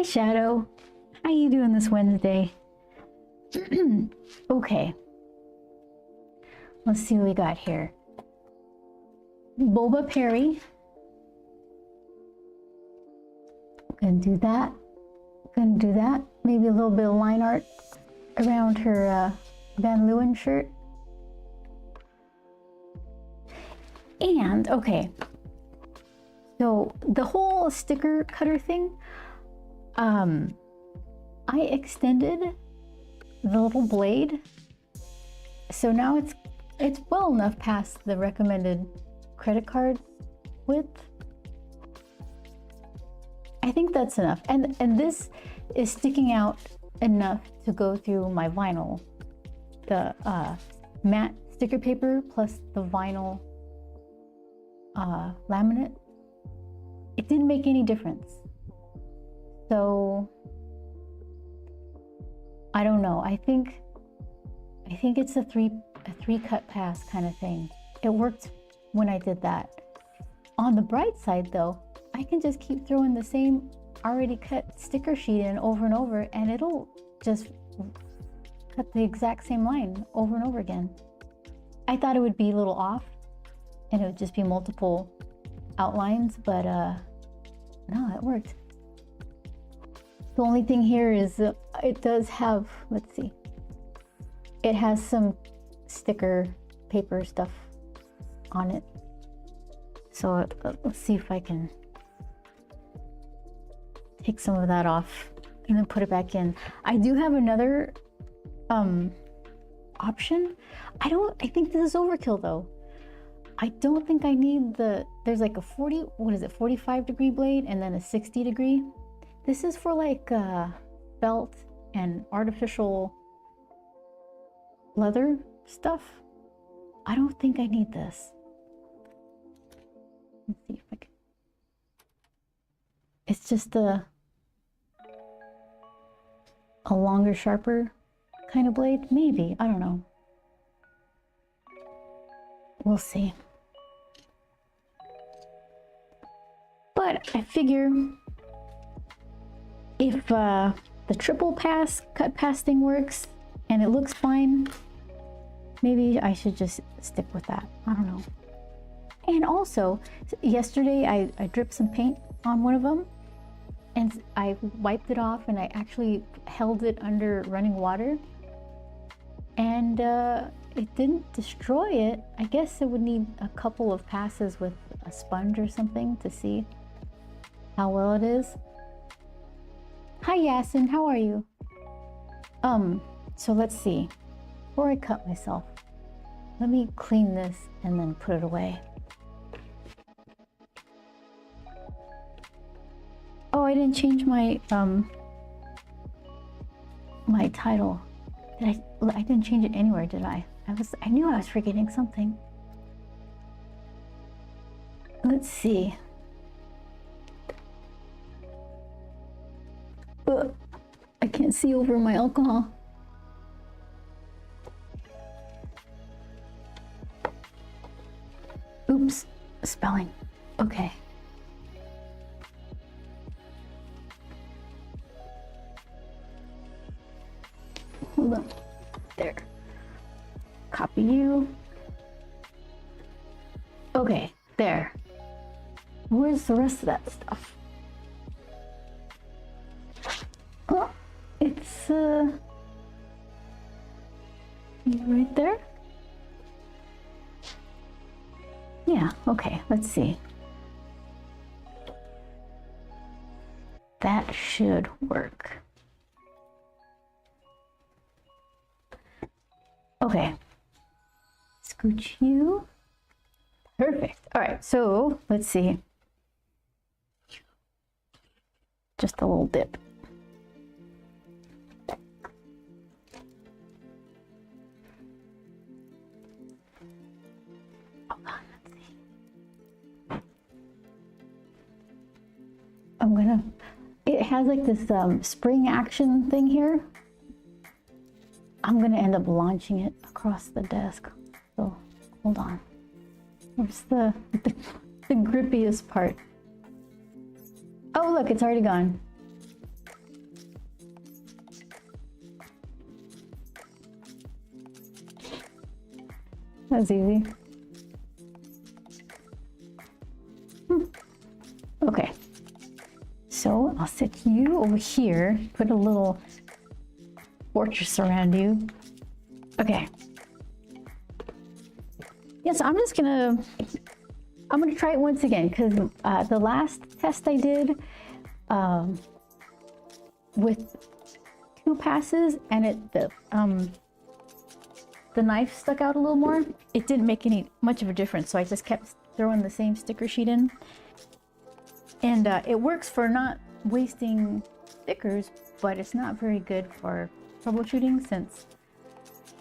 Hi, Shadow. How you doing this Wednesday? Okay. Let's see what we got here. Boba Perry. Gonna do that. Gonna do that. Maybe a little bit of line art around her Van Leeuwen shirt. And, okay. So, the whole sticker cutter thing, I extended the little blade. So now it's well enough past the recommended credit card width. I think that's enough. And this is sticking out enough to go through my vinyl. The matte sticker paper plus the vinyl laminate. It didn't make any difference. So I don't know. I think it's a three cut pass kind of thing. It worked when I did that. On the bright side though, I can just keep throwing the same already cut sticker sheet in over and over, and it'll just cut the exact same line over and over again. I thought it would be a little off and it would just be multiple outlines, but no, it worked. The only thing here is it does have, let's see, it has some sticker paper stuff on it. So let's see if I can take some of that off and then put it back in. I do have another option. I think this is overkill though. I don't think I need there's like a 45 degree blade and then a 60 degree. This is for like felt and artificial leather stuff. I don't think I need this. Let's see if I can. It's just a longer, sharper kind of blade. Maybe, I don't know. We'll see. But I figure if the triple pass cut pass thing works and it looks fine, maybe I should just stick with that. I don't know. And also, yesterday I dripped some paint on one of them and I wiped it off and I actually held it under running water and it didn't destroy it. I guess it would need a couple of passes with a sponge or something to see how well it is. Hi Yasin, how are you? So let's see. Before I cut myself, let me clean this and then put it away. Oh, I didn't change my my title. I didn't change it anywhere, did I? I knew I was forgetting something. Let's see. I can't see over my alcohol. Oops, spelling. Okay. Hold on. There. Copy you. Okay, there. Where's the rest of that stuff? Oh, it's right there. Yeah, okay, let's see. That should work. Okay. Scooch you. Perfect. All right, so let's see. Just a little dip. Hold on, let's see. I'm gonna, it has like this spring action thing here. I'm gonna end up launching it across the desk. So hold on. Where's the grippiest part? Oh look, it's already gone. That's easy. Okay. So I'll sit you over here, put a little fortress around you. Okay. Yes, I'm gonna try it once again because the last test I did with 2 passes and the knife stuck out a little more. It didn't make much of a difference, so I just kept throwing the same sticker sheet in. And it works for not wasting stickers, but it's not very good for troubleshooting since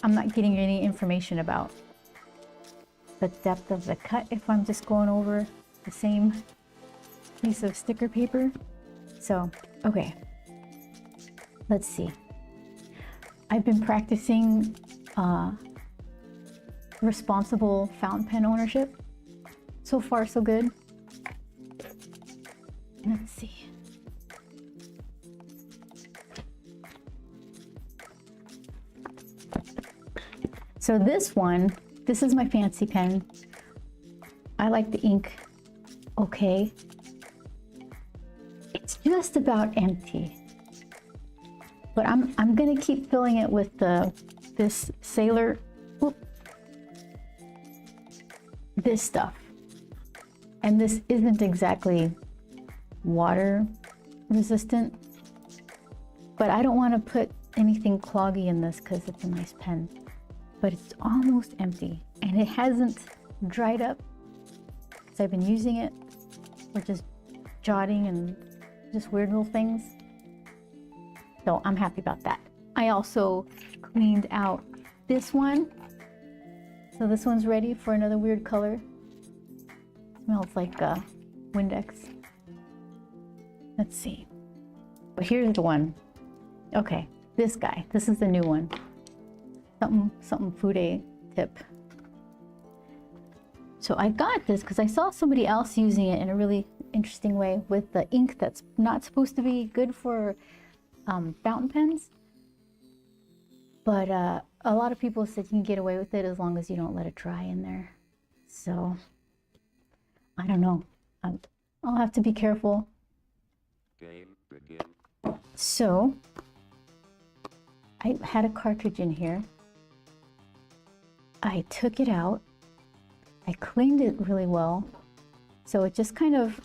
I'm not getting any information about the depth of the cut if I'm just going over the same piece of sticker paper. So, okay, let's see. I've been practicing responsible fountain pen ownership. So far, so good. Let's see. So this is my fancy pen. I like the ink. Okay. It's just about empty. But I'm gonna keep filling it with this Sailor, this stuff. And this isn't exactly water resistant, but I don't want to put anything cloggy in this because it's a nice pen. But it's almost empty and it hasn't dried up because I've been using it for just jotting and just weird little things. So I'm happy about that. I also cleaned out this one. So this one's ready for another weird color. Smells like Windex. Let's see. But here's the one. Okay, this guy. This is the new one. Something Fude tip. So I got this because I saw somebody else using it in a really interesting way with the ink that's not supposed to be good for fountain pens. But a lot of people said you can get away with it as long as you don't let it dry in there. So I don't know. I'll have to be careful. Game begin. So I had a cartridge in here. I took it out. I cleaned it really well. So it just kind of,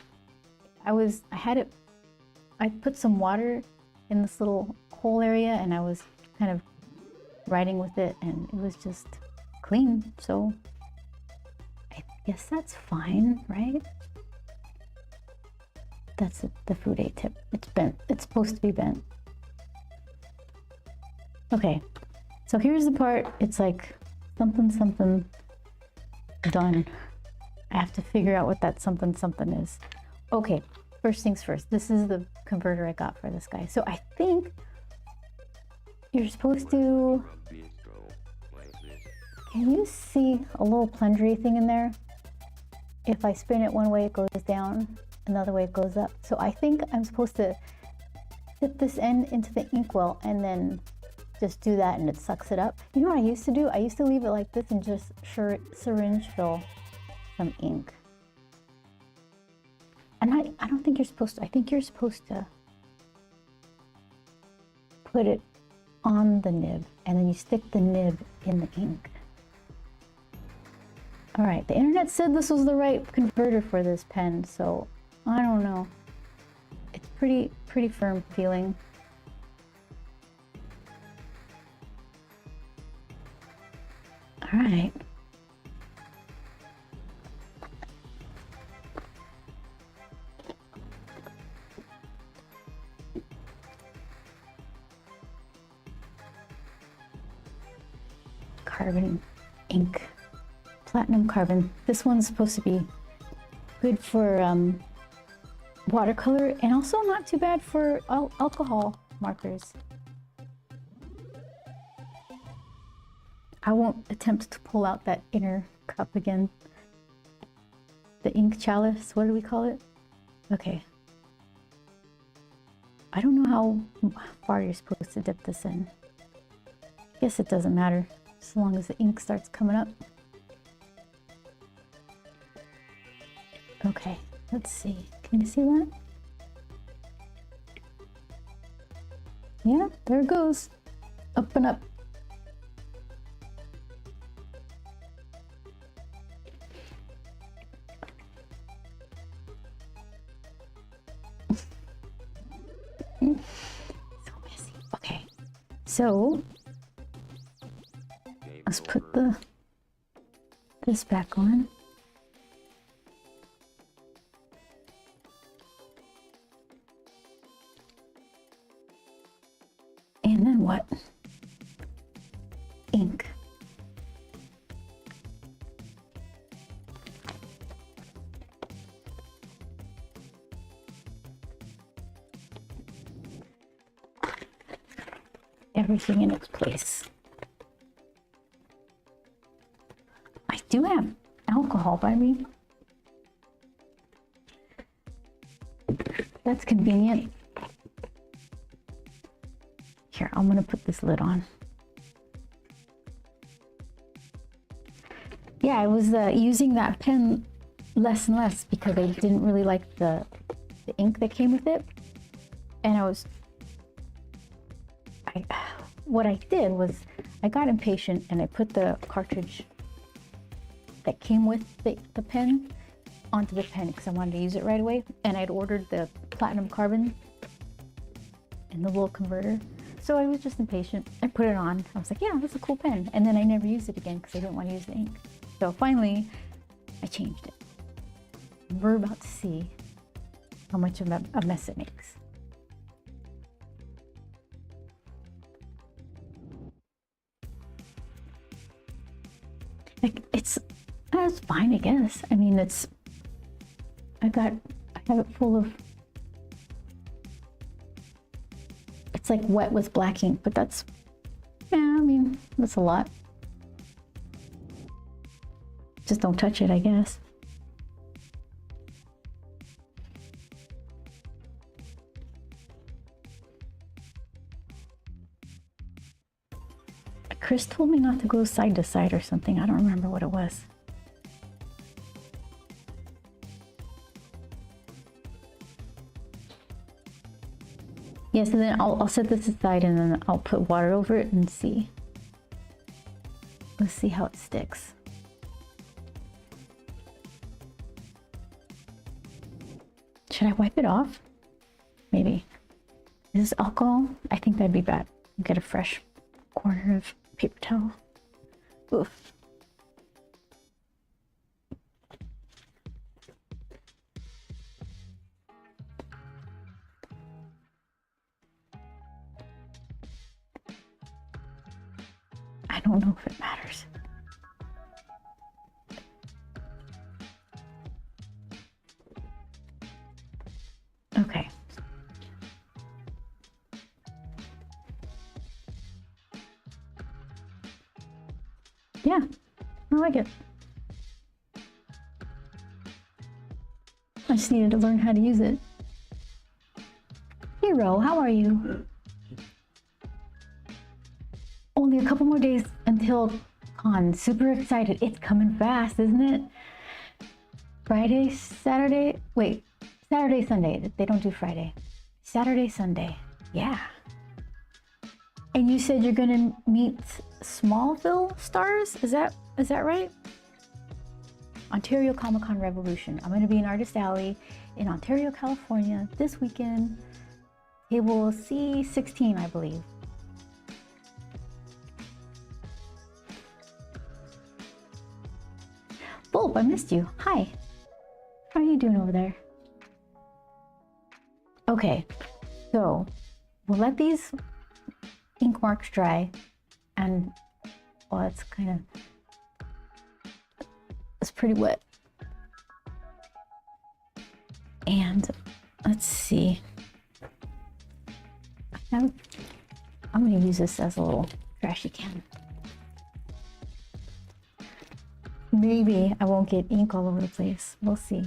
I put some water in this little hole area and I was kind of writing with it and it was just clean. So I guess that's fine, right? That's the Fude tip. It's bent. It's supposed to be bent. Okay, so here's the part. It's like something done. I have to figure out what that something is. Okay, first things first. This is the converter I got for this guy. So I think you're supposed to. Can you see a little plungery thing in there? If I spin it one way, it goes down. Another way, it goes up. So I think I'm supposed to dip this end into the inkwell and then just do that and it sucks it up. You know what I used to do? I used to leave it like this and just syringe fill some ink. And I don't think you're supposed to. I think you're supposed to put it on the nib and then you stick the nib in the ink. All right, the internet said this was the right converter for this pen, so I don't know. It's pretty firm feeling. All right. Carbon ink, platinum carbon. This one's supposed to be good for watercolor and also not too bad for alcohol markers. I won't attempt to pull out that inner cup again. The ink chalice, what do we call it? Okay. I don't know how far you're supposed to dip this in. I guess it doesn't matter, as long as the ink starts coming up. Okay, let's see. Can you see that? Yeah, there it goes. Up and up. So messy. Okay, so Game let's put over. this back on. And then what? Ink. Everything in its place. I do have alcohol by me. That's convenient. Here, I'm gonna put this lid on. Yeah, I was using that pen less and less because I didn't really like the ink that came with it. And what I did was I got impatient and I put the cartridge that came with the pen onto the pen because I wanted to use it right away. And I'd ordered the platinum carbon and the little converter. So I was just impatient. I put it on. I was like, yeah, that's a cool pen. And then I never used it again because I didn't want to use the ink. So finally, I changed it. We're about to see how much of a mess it makes. Like it's fine, I guess. I mean, I have it full of, it's like wet with black ink, but that's, yeah, I mean, that's a lot. Just don't touch it, I guess. Chris told me not to go side to side or something. I don't remember what it was. Yes, and then I'll set this aside and then I'll put water over it and see. Let's see how it sticks. Should I wipe it off? Maybe. Is this alcohol? I think that'd be bad. Get a fresh corner of paper towel. Oof. I don't know if it matters. Okay. Yeah, I like it. I just needed to learn how to use it. Hero, how are you? Only a couple more days until con. Super excited. It's coming fast, isn't it? Friday, Saturday. Wait, Saturday, Sunday. They don't do Friday. Saturday, Sunday. Yeah. And you said you're gonna meet Smallville stars? Is that right? Ontario Comic-Con Revolution. I'm gonna be in Artist Alley in Ontario, California this weekend. Table C16, I believe. Bulb, I missed you. Hi. How are you doing over there? Okay, so we'll let these ink marks dry, and well, it's pretty wet. And let's see. I'm gonna use this as a little trashy can. Maybe I won't get ink all over the place. We'll see.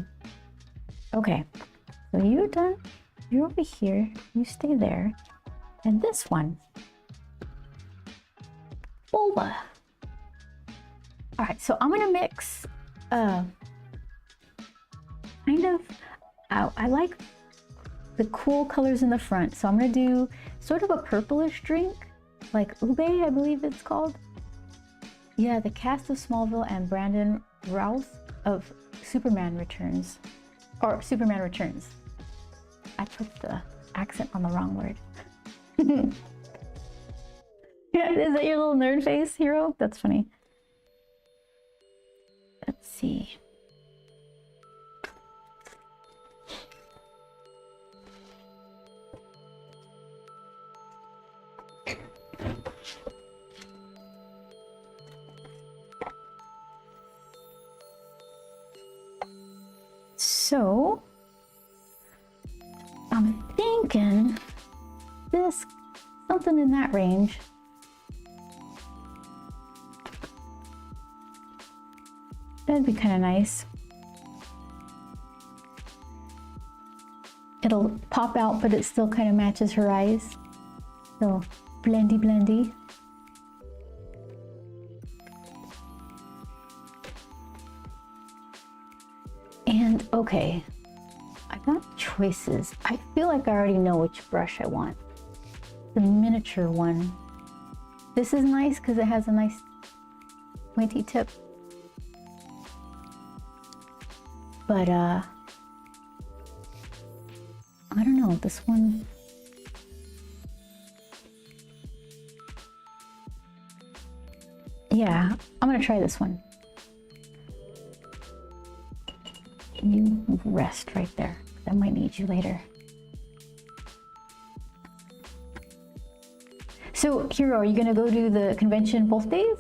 Okay, so you're done. You're over here. You stay there. And this one, boba. All right, so I'm gonna mix. I kind of, I like the cool colors in the front. So I'm gonna do sort of a purplish drink, like ube, I believe it's called. Yeah, the cast of Smallville and Brandon Routh of Superman Returns. Or Superman Returns. I put the accent on the wrong word. Yeah, is that your little nerd face, Hero? That's funny. Let's see. So, I'm thinking this, something in that range. That'd be kind of nice. It'll pop out, but it still kind of matches her eyes. So, blendy, blendy. And okay, I got choices. I feel like I already know which brush I want. The miniature one. This is nice because it has a nice pointy tip. But I don't know, this one. Yeah, I'm gonna try this one. You rest right there. I might need you later. So, Hero, are you gonna go to the convention both days?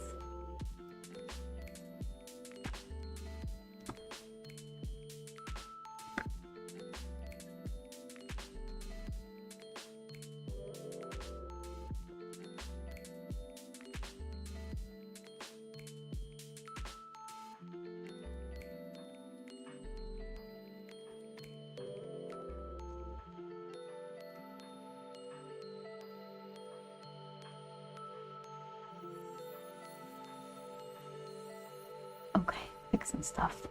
Okay, fixing stuff.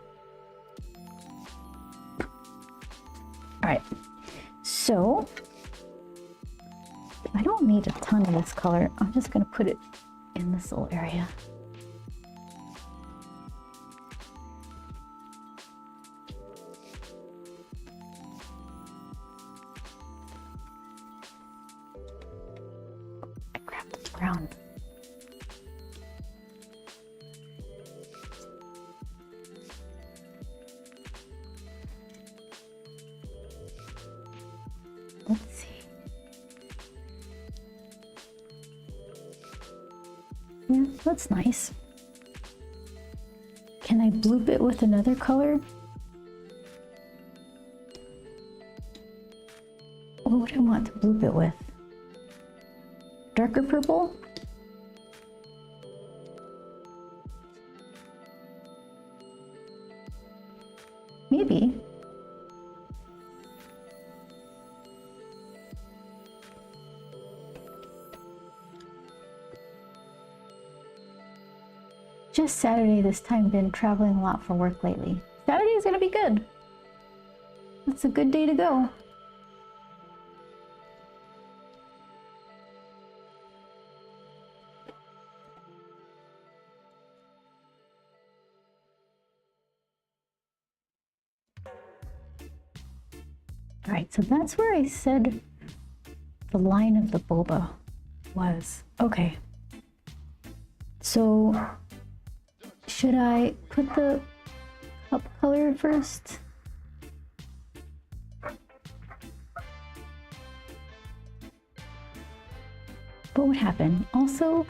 All right, so I don't need a ton of this color. I'm just gonna put it in this little area. I grabbed the brown. Let's see. Yeah, that's nice. Can I bloop it with another color? What would I want to bloop it with? Darker purple? Maybe. Just Saturday this time, been traveling a lot for work lately. Saturday's gonna be good. It's a good day to go. All right, so that's where I said the line of the boba was. Okay. So should I put the cup color first? What would happen? Also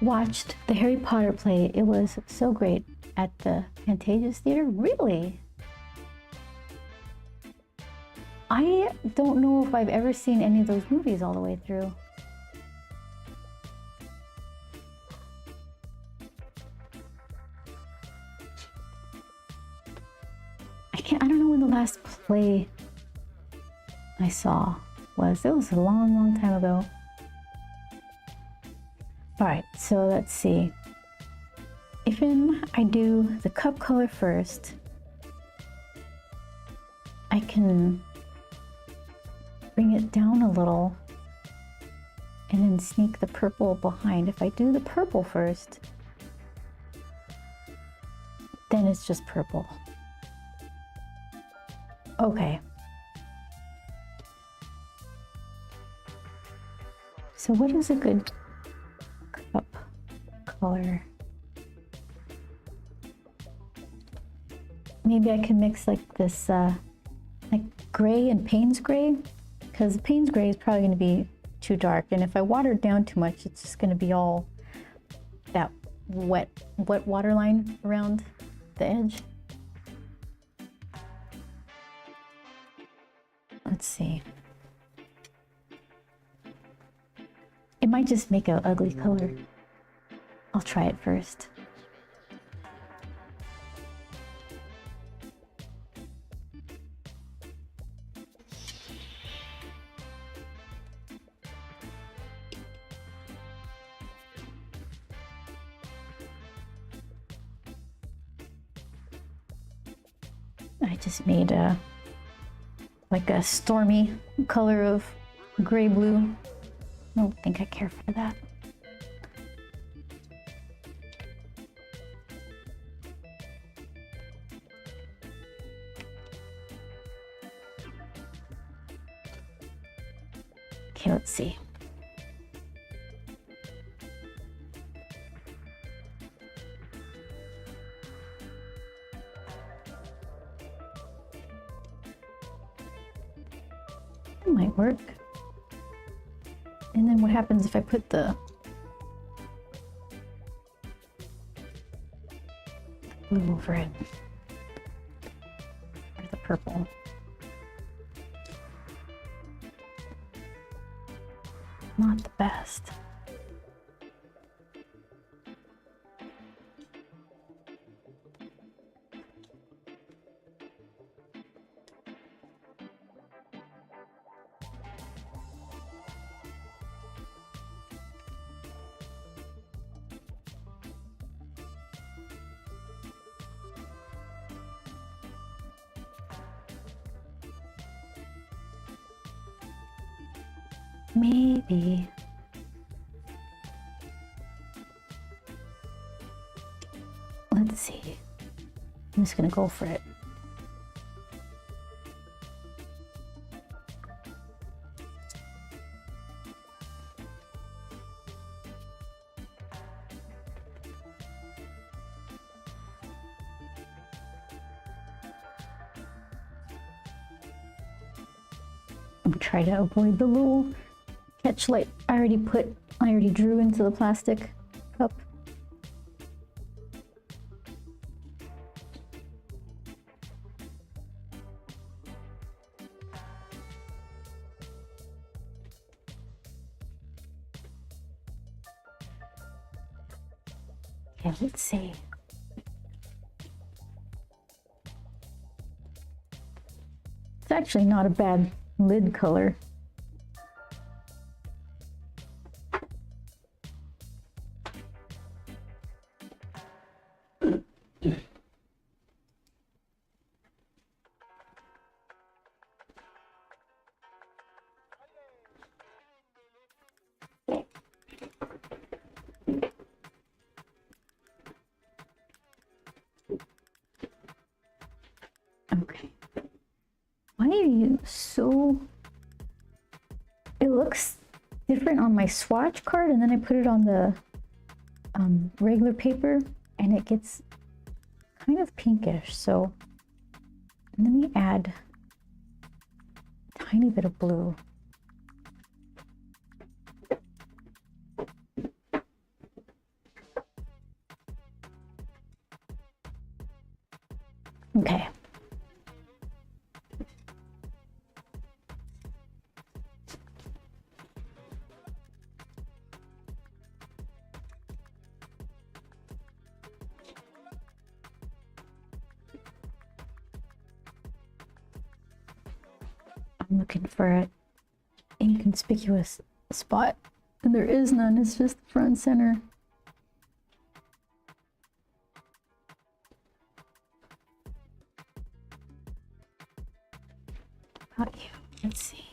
watched the Harry Potter play. It was so great at the Pantages Theater. Really? I don't know if I've ever seen any of those movies all the way through. I don't know when the last play I saw was. It was a long, long time ago. All right, so let's see. If I do the cup color first, I can bring it down a little and then sneak the purple behind. If I do the purple first, then it's just purple. Okay. So what is a good cup color? Maybe I can mix like this, like gray and Payne's gray, because Payne's gray is probably going to be too dark, and if I water it down too much, it's just going to be all that wet waterline around the edge. Let's see. It might just make an ugly color. I'll try it first. I just made like a stormy color of gray blue. I don't think I care for that. Okay, let's see. That might work. And then what happens if I put the blue over it? Or the purple? Not the best. Maybe. Let's see. I'm just gonna go for it. I'm gonna try to avoid the little catch light I already drew into the plastic cup. Okay, let's see. It's actually not a bad lid color. Okay. Why are you so... It looks different on my swatch card, and then I put it on the regular paper and it gets kind of pinkish. So let me add a tiny bit of blue. Okay. I'm looking for an inconspicuous spot, and there is none. It's just front and center. about you? Let's see.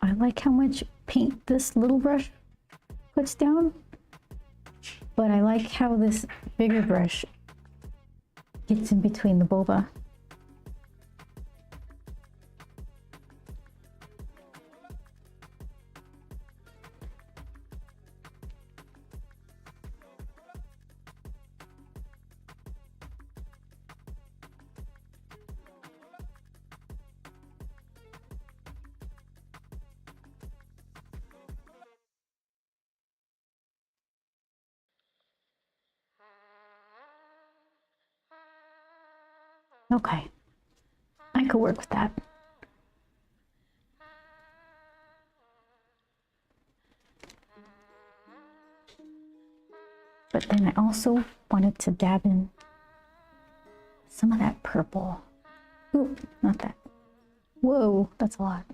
I like how much paint this little brush puts down, but I like how this bigger brush gets in between the boba. Okay, I could work with that. But then I also wanted to dab in some of that purple. Ooh, not that. Whoa, that's a lot.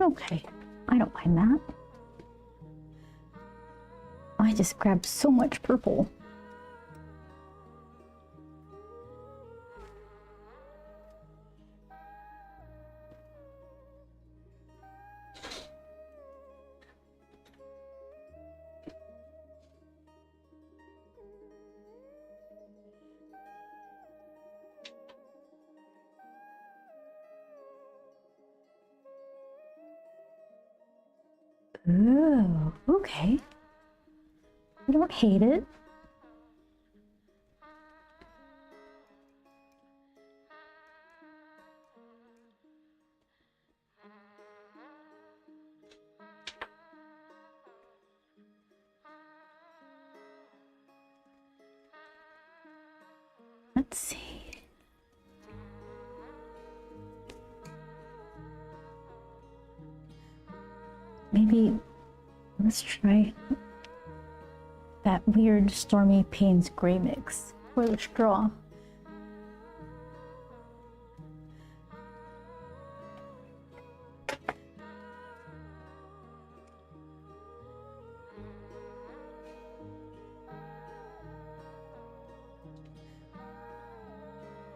Okay, I don't mind that. I just grabbed so much purple. Ooh, okay. I don't hate it. Let's see. Maybe let's try that weird Stormy Payne's gray mix for the straw.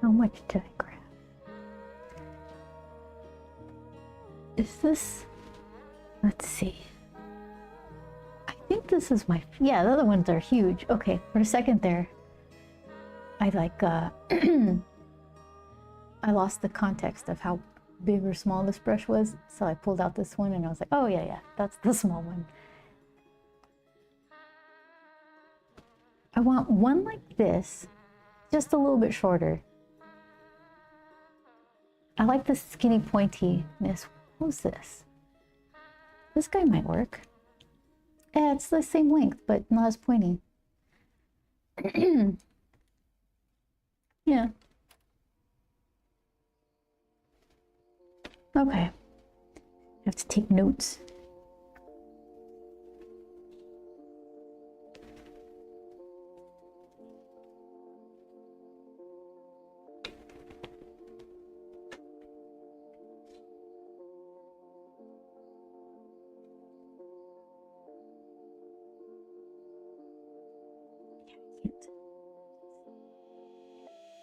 How much did I grab? Is this? Let's see. I think this is my, yeah, the other ones are huge. Okay, for a second there, I like, I lost the context of how big or small this brush was. So I pulled out this one and I was like, oh yeah, that's the small one. I want one like this, just a little bit shorter. I like the skinny pointiness. What's this? This guy might work. Yeah, it's the same length, but not as pointy. Yeah. Okay. I have to take notes.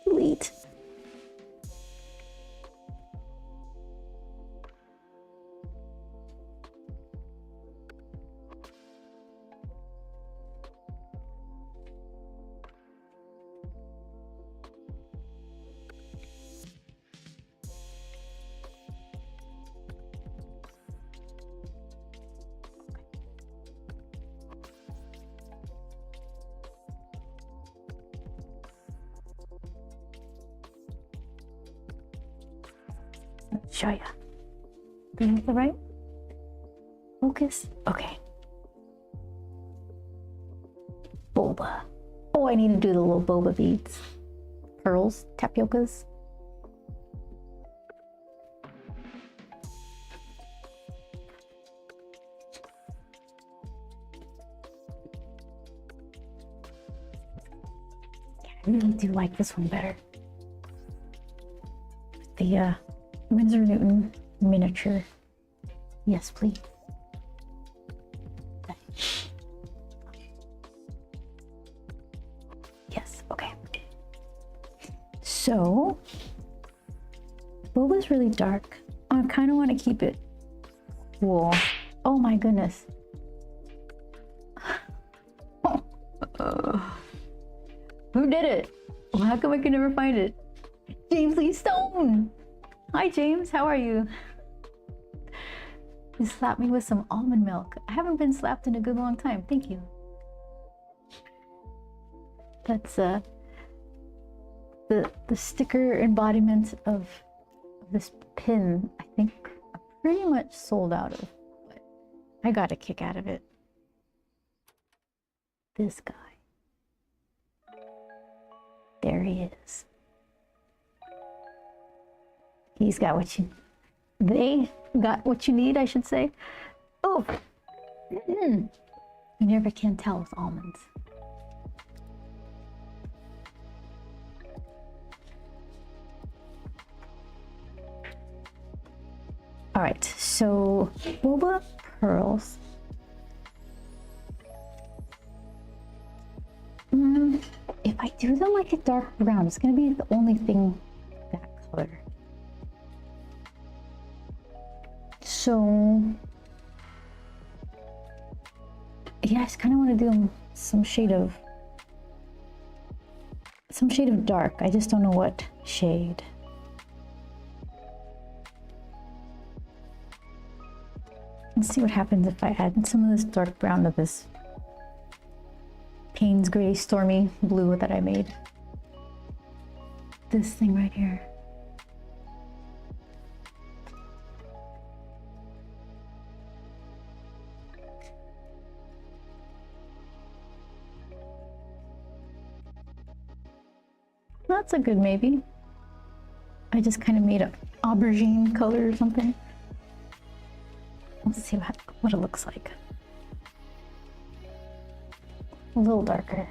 Delete. show ya. Do you have the right focus? Okay. Boba. Oh, I need to do the little boba beads. Pearls, tapiokas. I really do like this one better. The Winsor Newton miniature. Yes, please. Yes, okay. So, boba's really dark. I kind of want to keep it cool. Oh my goodness. Who did it? Well, how come I can never find it? James Lee Stone! Hi James, how are you? You slapped me with some almond milk. I haven't been slapped in a good long time. Thank you. That's the sticker embodiment of this pin. I think I'm pretty much sold out of, but I got a kick out of it. This guy. There he is. He's got what you... They got what you need, I should say. Oh! You never can tell with almonds. Alright, so boba pearls. If I do them like a dark brown, it's gonna be the only thing that color. So yeah, I just kind of want to do them some shade of dark. I just don't know what shade. Let's see what happens if I add some of this dark brown to this Payne's Gray Stormy Blue that I made. This thing right here. That's a good maybe. I just kind of made an aubergine color or something. Let's see what it looks like. A little darker.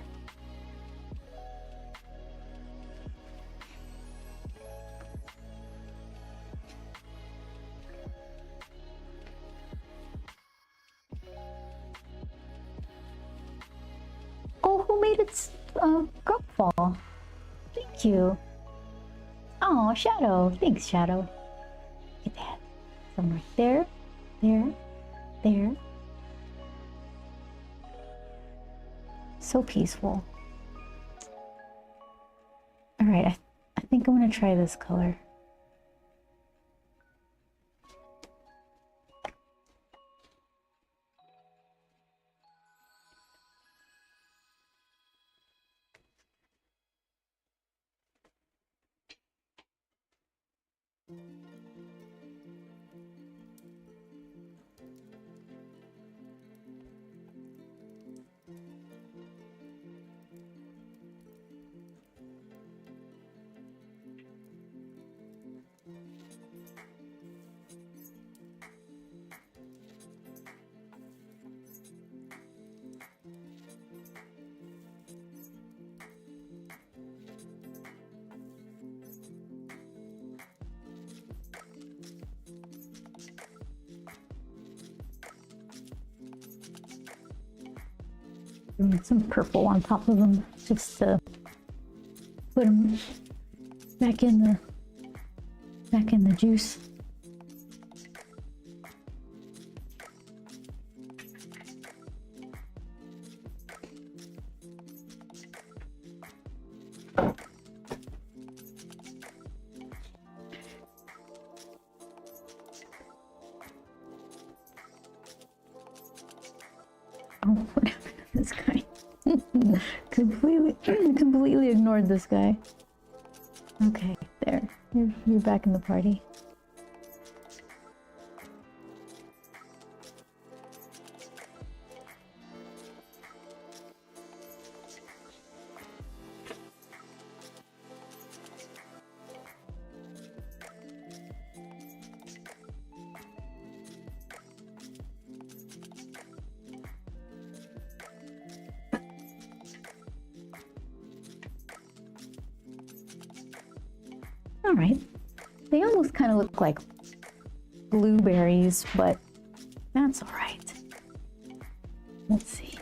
Oh, who made it grub fall? Thank you. Oh, Shadow. Thanks, Shadow. Look at that. Some right there, there, there. So peaceful. All right, I think I'm gonna try this color. And some purple on top of them, just to put them back in the juice. Oh, what happened to this guy? completely ignored this guy. Okay, there. You're back in the party. All right. They almost kind of look like blueberries, but that's all right. Let's see.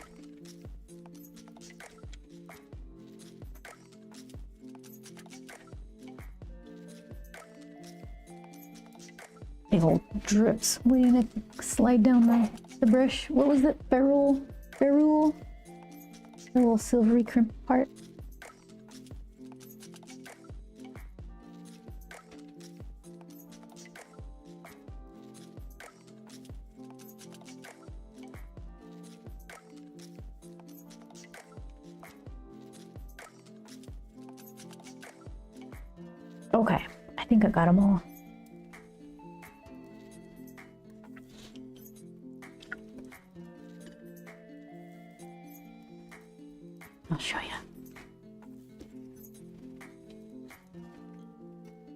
Big old drips waiting to slide down the brush. What was it? Ferrule? The little silvery crimp part. Okay, I think I got them all. I'll show you.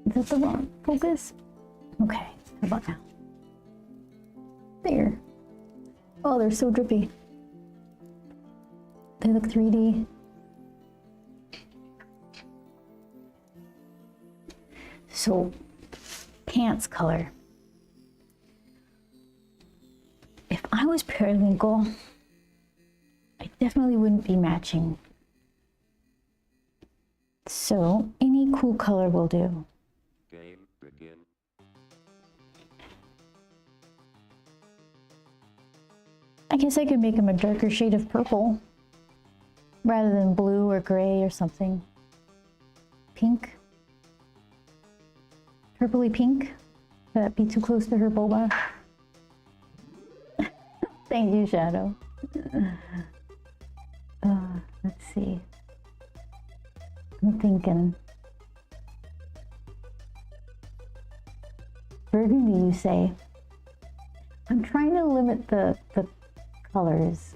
Is that the wrong focus? Okay, how about now? There. Oh, they're so drippy. They look 3D. So, pants color. If I was periwinkle, I definitely wouldn't be matching. So, any cool color will do. Game begin. I guess I could make him a darker shade of purple rather than blue or gray or something. Pink. Purpley pink. Would that be too close to her boba? Thank you, Shadow. Let's see. I'm thinking. Burgundy, you say? I'm trying to limit the colors.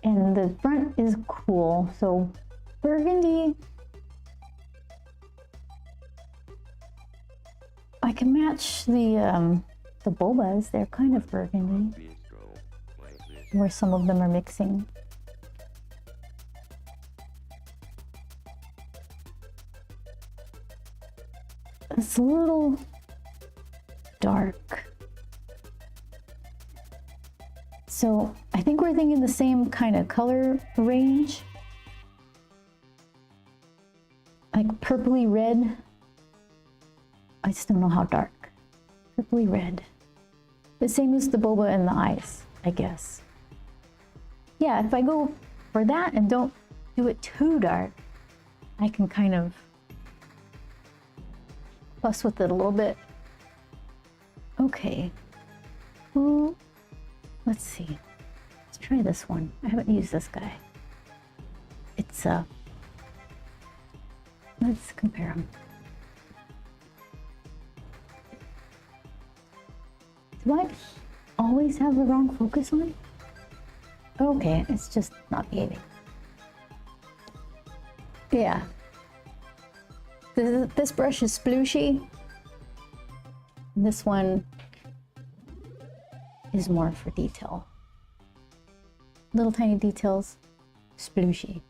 And the front is cool, so burgundy. I can match the bobas. They're kind of burgundy, Please go like this. where some of them are mixing. It's a little dark. So I think we're thinking the same kind of color range. Like purpley red. I just don't know how dark. Purpley red. The same as the boba and the eyes, I guess. Yeah, if I go for that and don't do it too dark, I can kind of fuss with it a little bit. Okay. Ooh. Let's see. Let's try this one. I haven't used this guy. It's let's compare them. Do I always have the wrong focus on? Okay, it's just not behaving. Yeah. This brush is splooshy. This one is more for detail. Little tiny details, splooshy.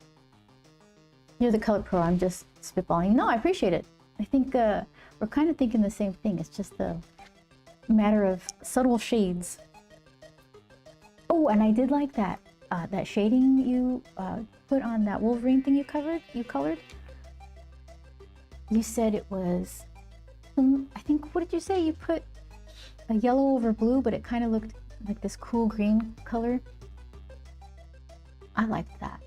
You're the color pro, I'm just spitballing. No, I appreciate it. I think we're kind of thinking the same thing. It's just a matter of subtle shades. Oh, and I did like that that shading you put on that Wolverine thing you colored. You said it was, I think, what did you say? You put a yellow over blue, but it kind of looked like this cool green color. I liked that.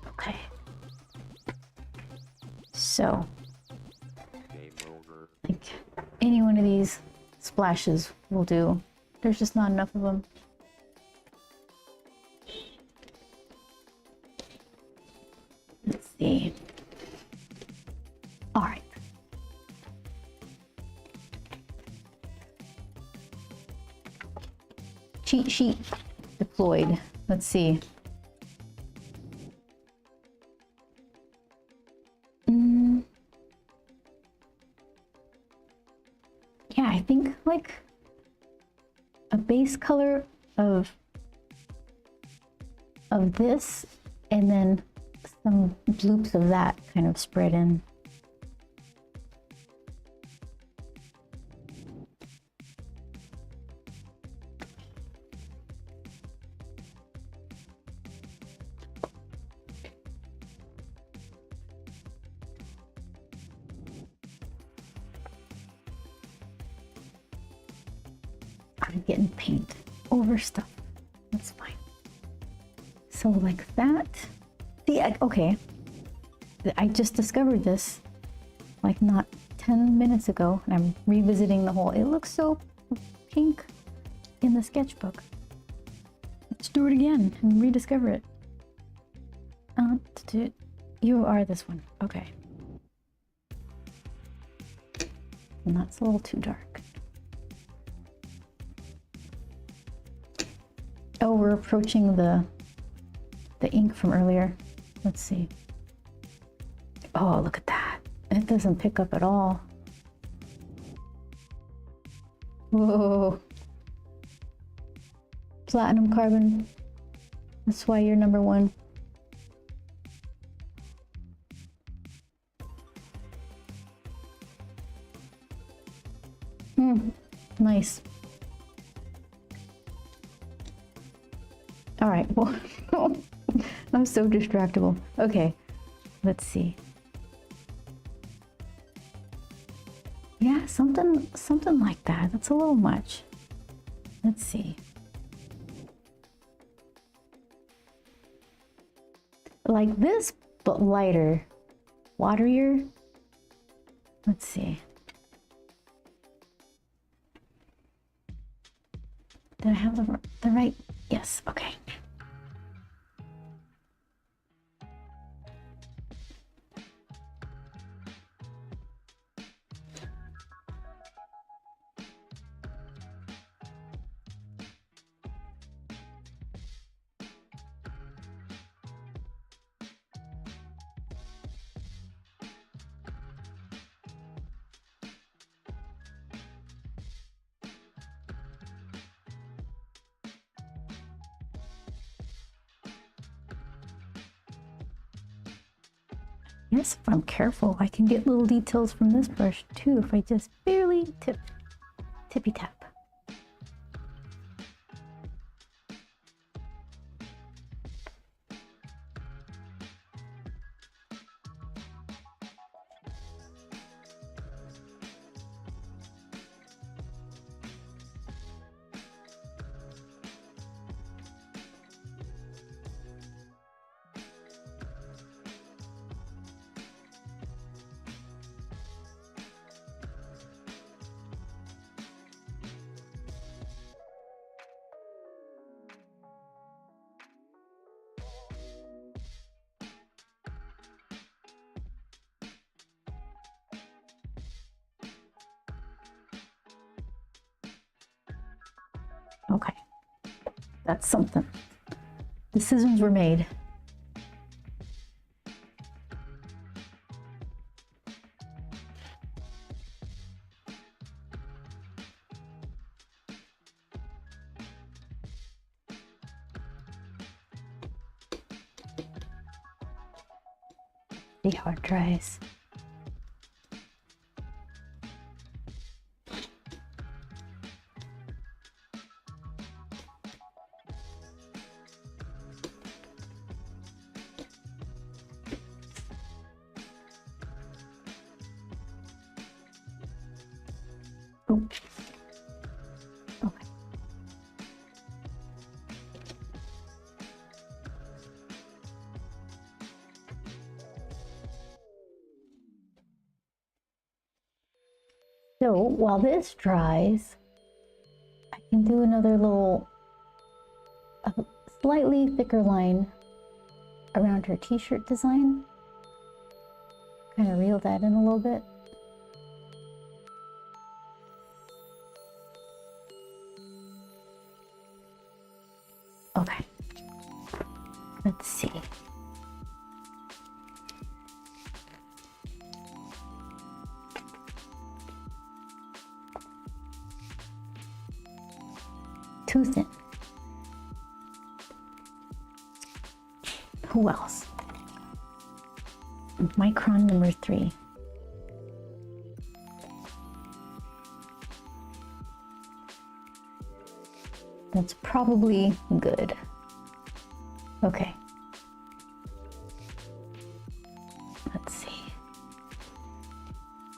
Okay. So, Game over. like any one of these splashes will do. There's just not enough of them. Let's see. All right. Cheat sheet deployed. Let's see. Yeah, I think like a base color of of this and then some bloops of that kind of spread in. I'm getting paint over stuff. That's fine. So like that. See, okay. I just discovered this like not 10 minutes ago, and I'm revisiting the whole. It looks so pink in the sketchbook. Let's do it again and rediscover it. You are this one. Okay. And that's a little too dark. Oh, we're approaching the ink from earlier. Let's see. Oh, look at that. It doesn't pick up at all. Whoa. Platinum carbon. That's why you're number one. Nice. All right, well, I'm so distractible. Okay, let's see. Yeah, something like that. That's a little much. Let's see. Like this, but lighter. Waterier. Let's see. Did I have the right? Yes, okay. Yes, if I'm careful, I can get little details from this brush too if I just barely tippy tap. Okay, that's something. Decisions were made. See how it dries. Oh. Okay. So while this dries, I can do another little, a slightly thicker line around her t-shirt design. Kind of reel that in a little bit. Okay, let's see. Too thin. Who else? Micron number 3. That's probably good. Okay. Let's see.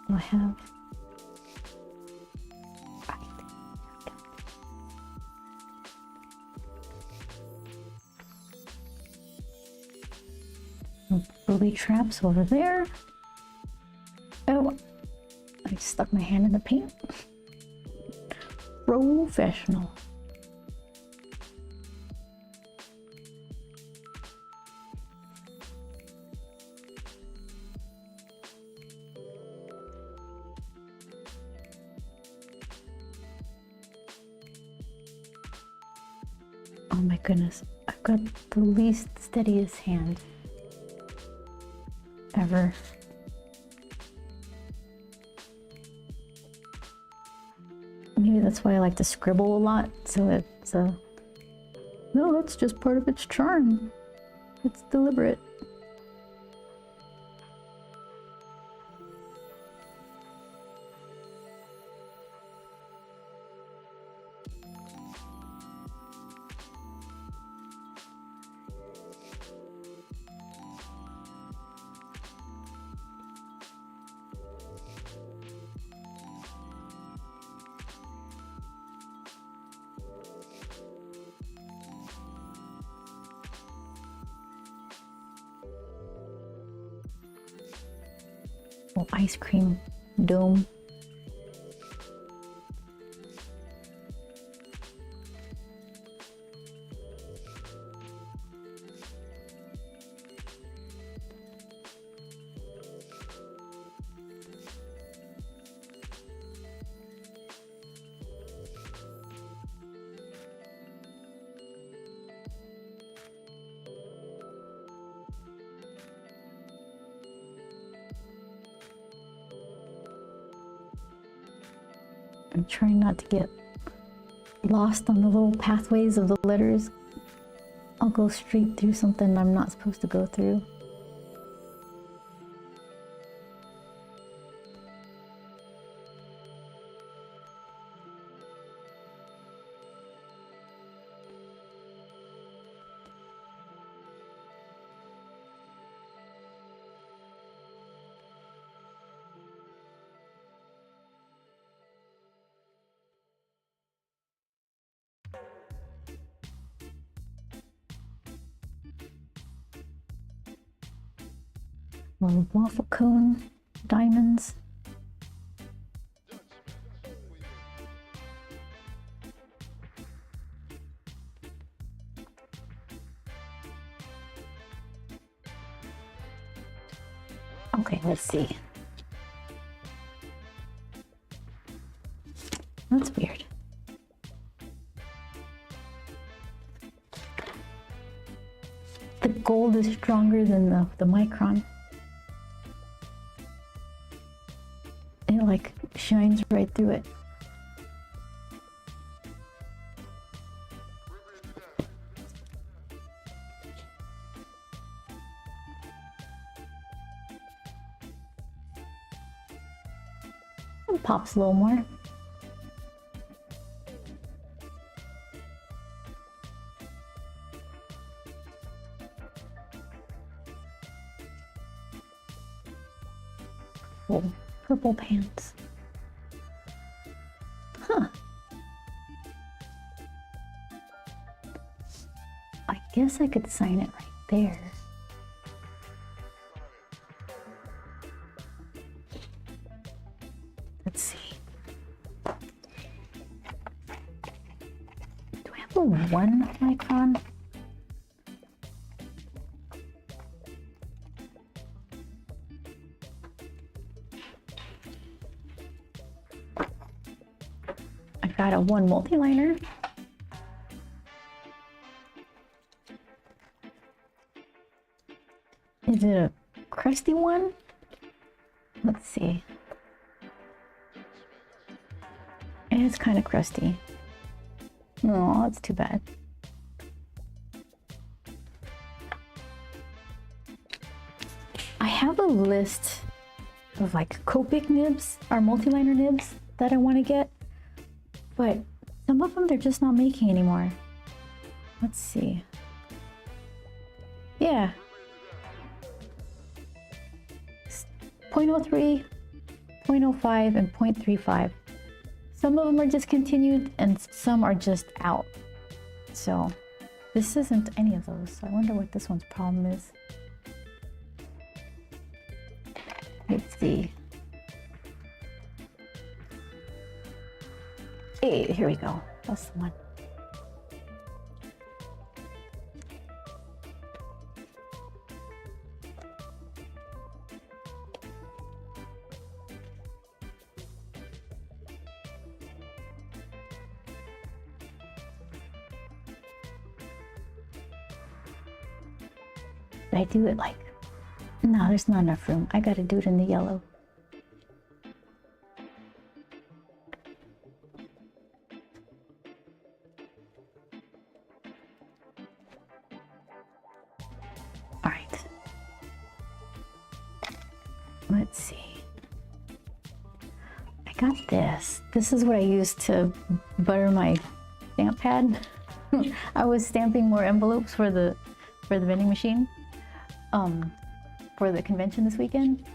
Do I have? Booby traps over there. Oh, I stuck my hand in the paint. Professional. Oh my goodness, I've got the least steadiest hand ever. Maybe that's why I like to scribble a lot, so it's no, that's just part of its charm. It's deliberate. Oh, ice cream dome. I'm trying not to get lost on the little pathways of the letters. I'll go straight through something I'm not supposed to go through. Little waffle cone diamonds. Okay, let's see. That's weird. The gold is stronger than the micron. It like shines right through it. And pops a little more. Oh, purple pants. Huh. I guess I could sign it right there. Let's see. Do I have a 1 micron? I got a 1 multi-liner. Is it a crusty one? Let's see. It's kind of crusty. Oh, that's too bad. list of like Copic nibs or multi-liner nibs that I want to get, but some of them they're just not making anymore. Let's see. Yeah. 0.03, 0.05, and 0.35. Some of them are discontinued and some are just out. So this isn't any of those. So I wonder what this one's problem is. Let's see. Hey, here we go. That's the one. Did I do it like... No, there's not enough room. I gotta do it in the yellow. All right. Let's see. I got this. This is what I use to butter my stamp pad. I was stamping more envelopes for the vending machine. For the convention this weekend,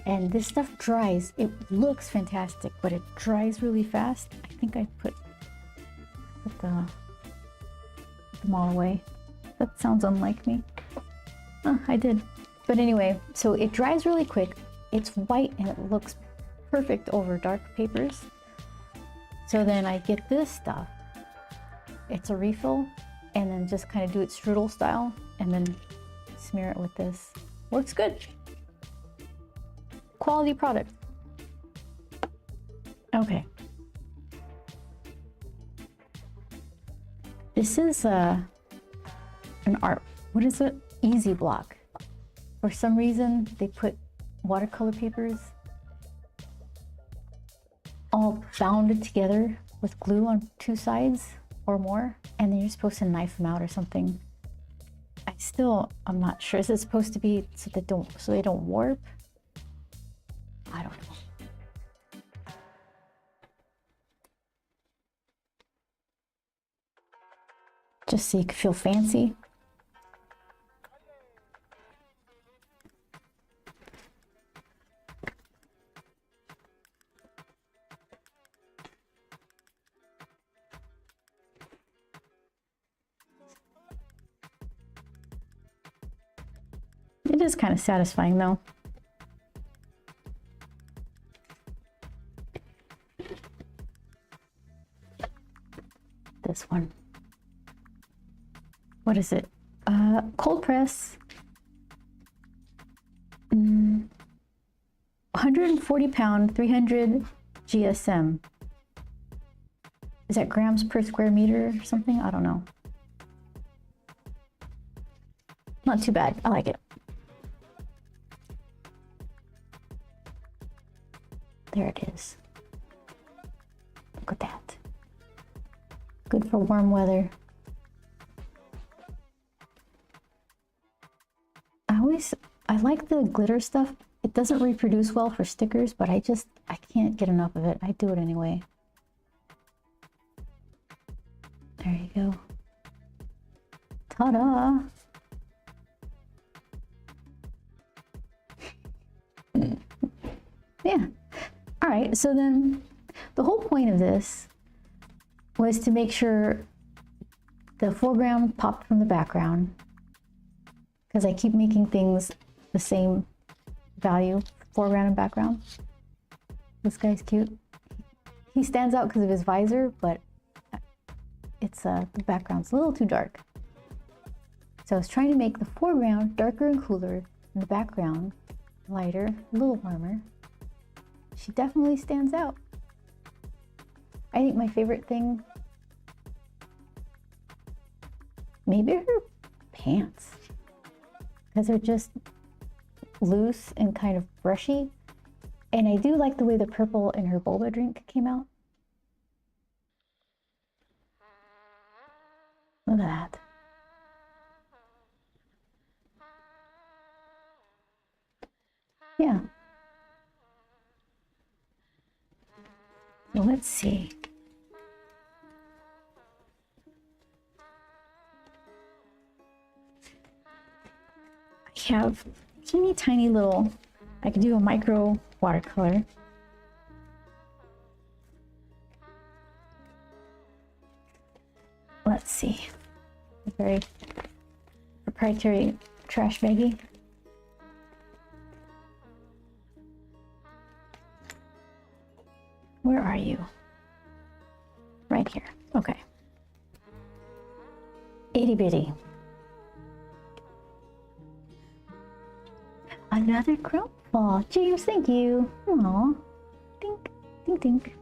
and this stuff dries. It looks fantastic, but it dries really fast. I think I put them all away. That sounds unlike me. Oh, I did. But anyway, so it dries really quick. It's white and it looks perfect over dark papers. So then I get this stuff. It's a refill, and then just kind of do it strudel style, and then smear it with this. Works good. Quality product. Okay. This is an art. What is it? Easy Block. For some reason, they put watercolor papers all bounded together with glue on two sides or more, and then you're supposed to knife them out or something. I'm not sure. Is it supposed to be so they don't warp? I don't know. Just so you can feel fancy. It is kind of satisfying though. This one. What is it? Cold press. 140 pound, 300 GSM. Is that grams per square meter or something? I don't know. Not too bad. I like it. There it is. Look at that. Good for warm weather. I like the glitter stuff. It doesn't reproduce well for stickers, but I can't get enough of it. I do it anyway. There you go. Ta-da! Yeah. All right, so then the whole point of this was to make sure the foreground popped from the background, because I keep making things the same value, foreground and background. This guy's cute. He stands out because of his visor, but it's the background's a little too dark. So I was trying to make the foreground darker and cooler, and the background lighter, a little warmer. She definitely stands out. I think my favorite thing, maybe her pants, because they're just loose and kind of brushy. And I do like the way the purple in her boba drink came out. Look at that. Yeah. So let's see. I have teeny tiny little, I could do a micro watercolor. Let's see. A very proprietary trash baggie. Where are you? Right here. Okay. Itty bitty. Another chrome ball. James, thank you. Aw. Dink, dink, dink.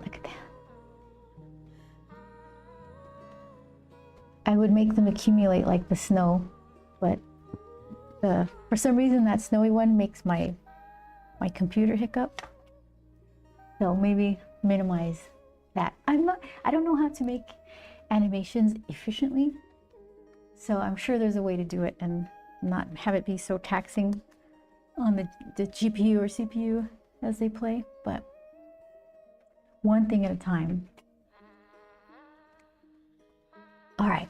Look at that. I would make them accumulate like the snow, but for some reason that snowy one makes my computer hiccup. So maybe minimize that. I don't know how to make animations efficiently. So I'm sure there's a way to do it and not have it be so taxing on the GPU or CPU as they play, but one thing at a time. All right,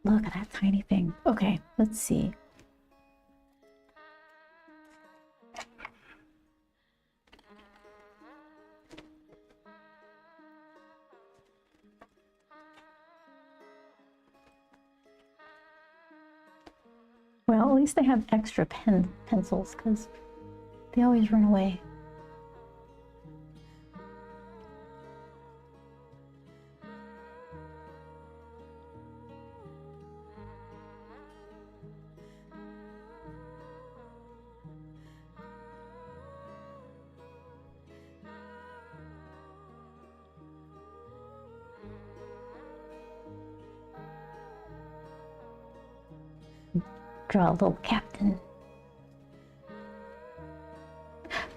look at that tiny thing. Okay, let's see. Well, at least they have extra pencils because they always run away. Draw a little captain.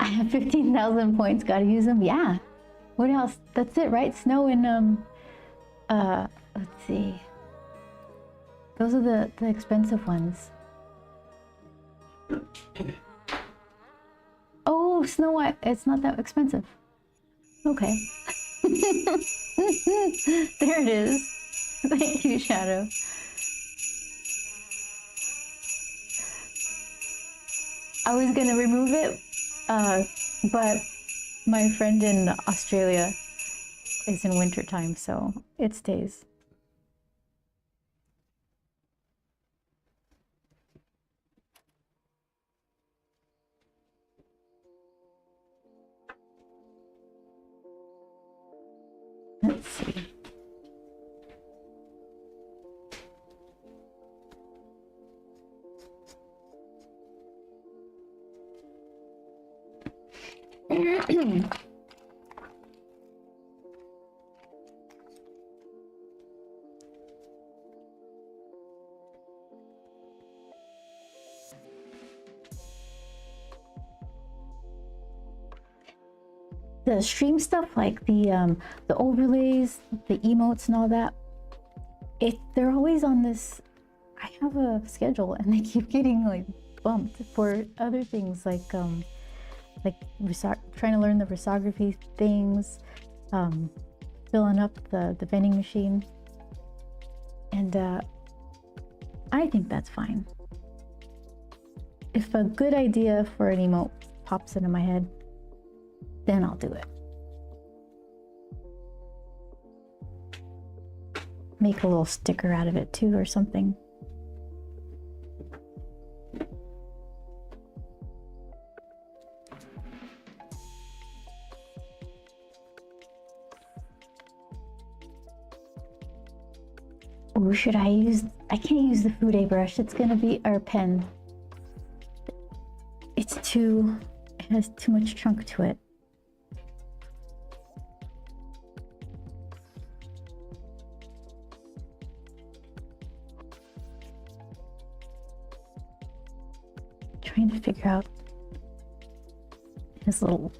I have 15,000 points, gotta use them. Yeah. What else? That's it, right? Snow and let's see. Those are the expensive ones. Oh, Snow White. It's not that expensive. Okay. There it is. Thank you, Shadow. I was gonna remove it, but my friend in Australia is in winter time, so it stays. Let's see. The stream stuff, like the overlays, the emotes and all that, they're always on this. I have a schedule and they keep getting like bumped for other things like trying to learn the risography things, filling up the vending machine, and I think that's fine. If a good idea for an emote pops into my head, then I'll do it. Make a little sticker out of it too or something. Or should I use, I can't use the Fude brush. It's gonna be our pen. It has too much chunk to it. Trying to figure out his little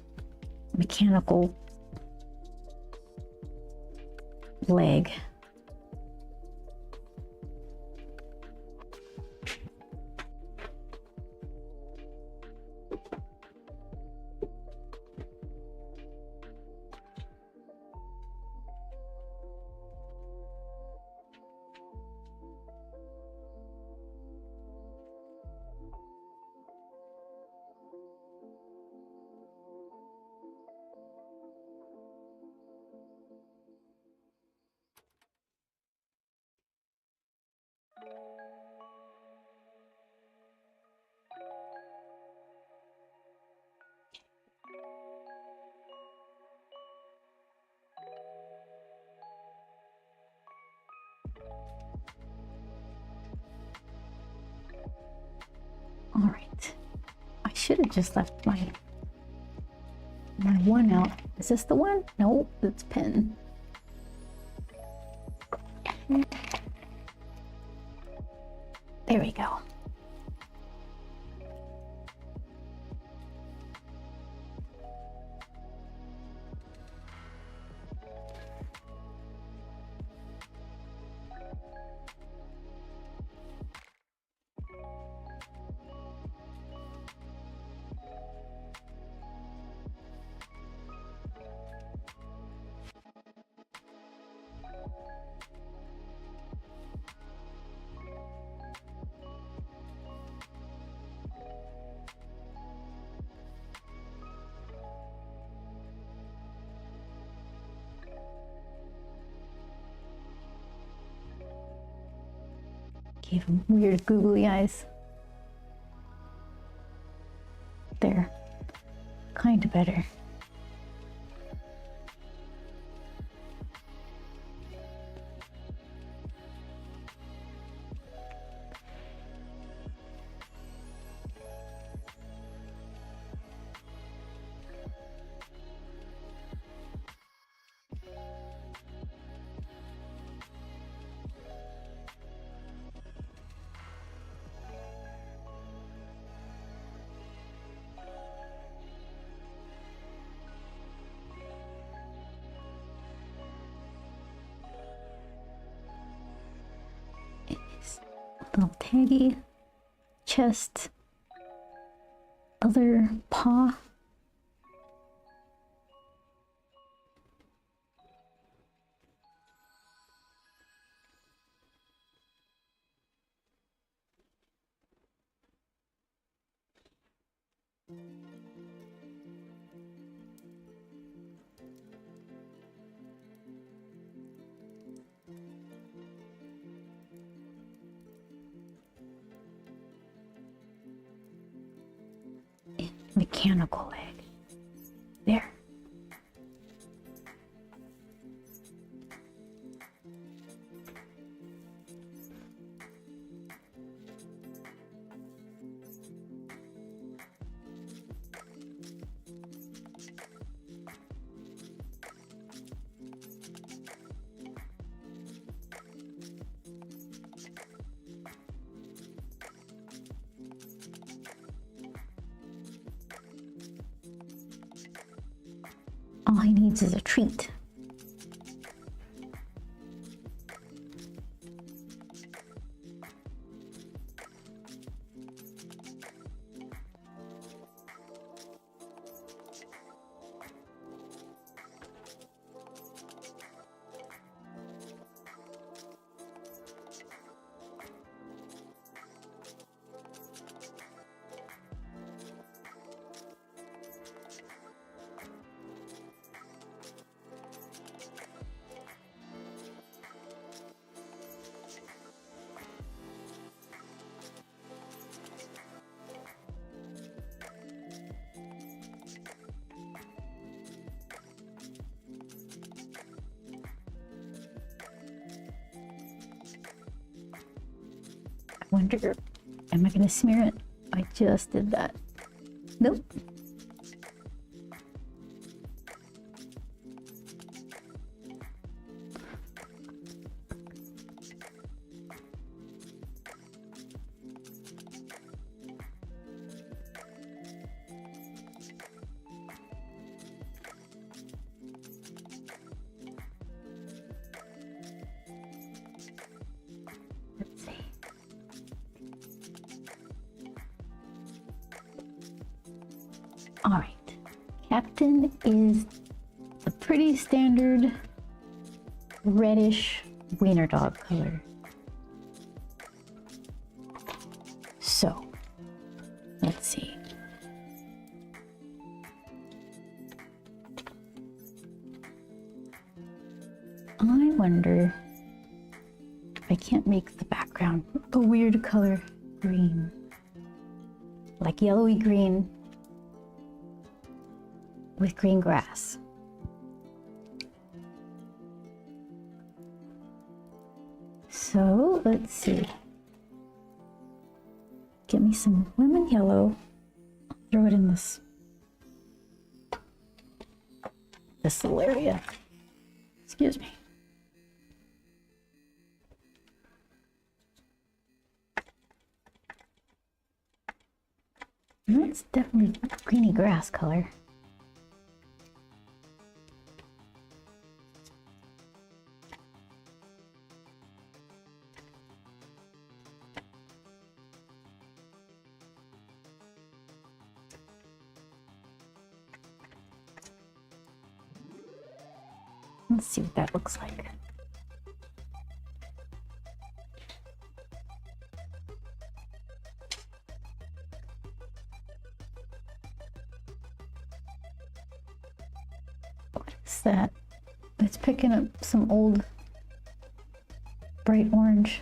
mechanical leg. All right. I should have just left my one out. Is this the one? Nope, it's pin. There we go. Gave him weird googly eyes. There. Kind of better. Little taggy chest, other paw. Mechanical leg. There. All he needs is a treat. I wonder, am I gonna smear it? I just did that. Nope. Let's see. All right, Captain is a pretty standard reddish wiener dog color. So, let's see. I wonder if I can't make the background a weird color green, like yellowy green with green grass. So let's see. Get me some lemon yellow. Throw it in this little area. Excuse me. That's definitely greeny grass color. Let's see what that looks like. What is that? It's picking up some old bright orange.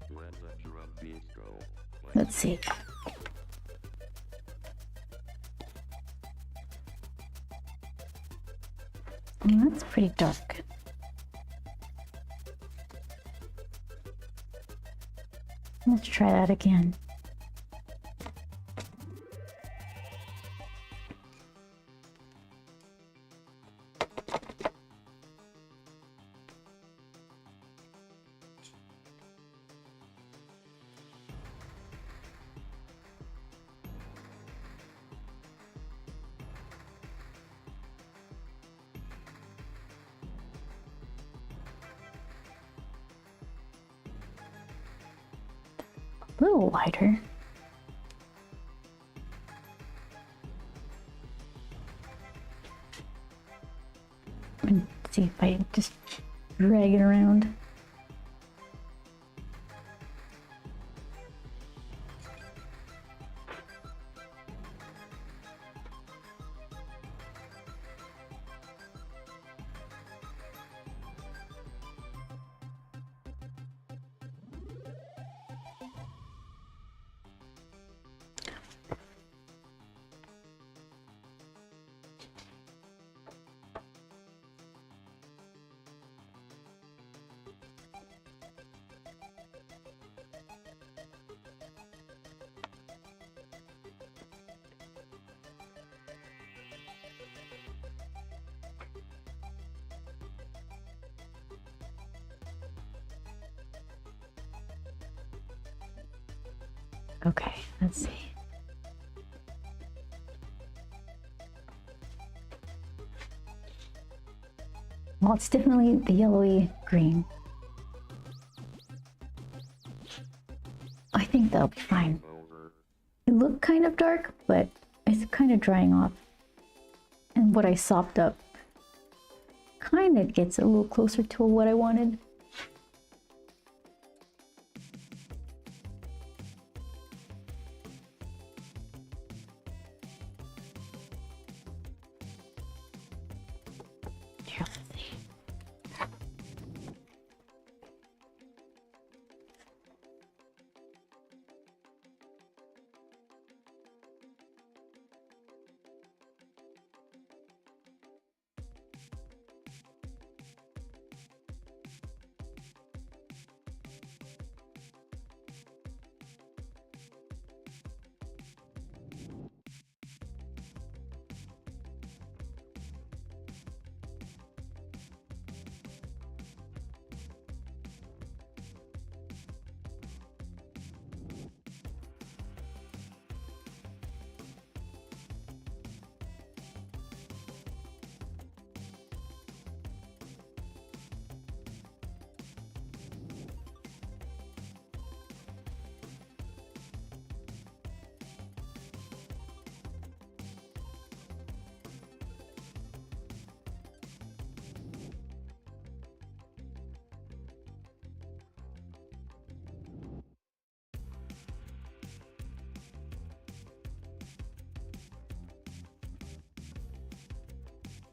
When the drum beats go, like Let's see. That's pretty dark. Let's try that again. A little lighter. And see if I just drag it around. Okay, let's see. Well, it's definitely the yellowy green. I think that'll be fine. over. It looked kind of dark, but it's kind of drying off. And what I sopped up kind of gets a little closer to what I wanted. Here, let's see.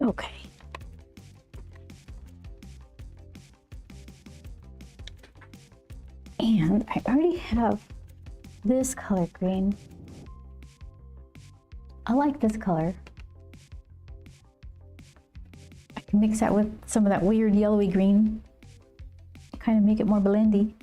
Okay. And I already have this color green. I like this color. Mix that with some of that weird yellowy green. Kind of make it more blendy.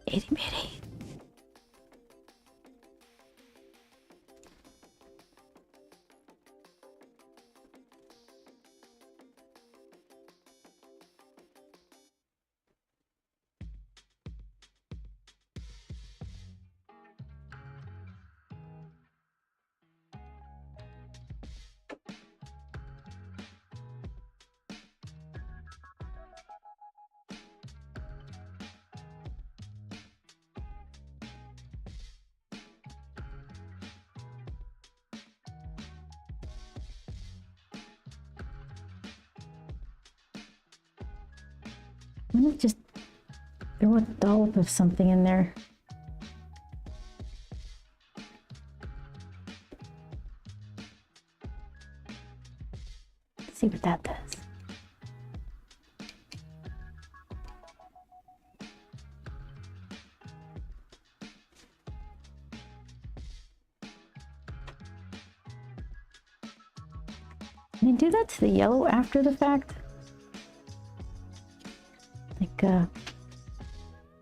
Itty bitty. I'm gonna just throw a dollop of something in there. Let's see what that does. Can you do that to the yellow after the fact?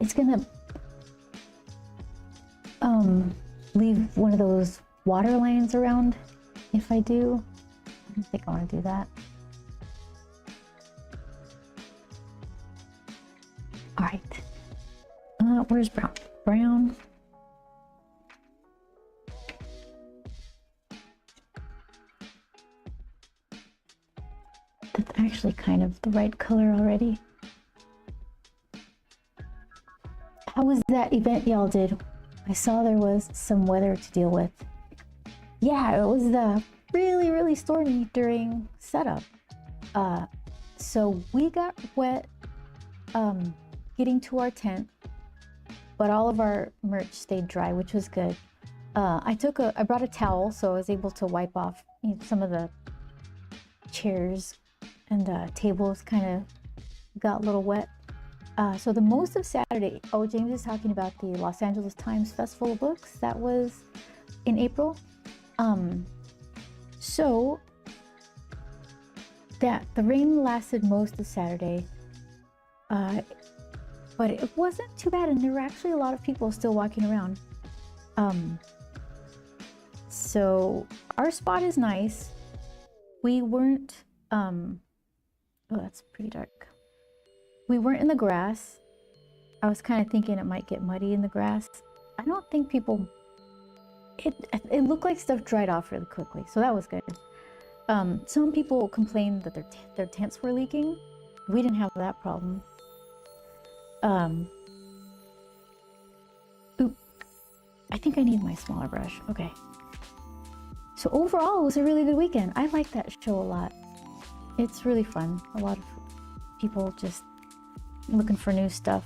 It's gonna leave one of those water lines around if I do. I don't think I want to do that. All right. Where's brown? Brown. That's actually kind of the right color already. How was that event y'all did? I saw there was some weather to deal with. Yeah, it was really stormy during setup. So we got wet getting to our tent, but all of our merch stayed dry, which was good. I brought a towel, so I was able to wipe off some of the chairs and tables kind of got a little wet. So the most of Saturday, James is talking about the Los Angeles Times Festival of Books. That was in April. So that the rain lasted most of Saturday, but it wasn't too bad, and there were actually a lot of people still walking around. So our spot is nice. We weren't, oh, that's pretty dark. We weren't in the grass. I was kind of thinking it might get muddy in the grass. I don't think people, it looked like stuff dried off really quickly, so that was good. Some people complained that their tents were leaking. We didn't have that problem. Oop, I think I need my smaller brush. Okay. So overall, it was a really good weekend. I like that show a lot. It's really fun. A lot of people just looking for new stuff.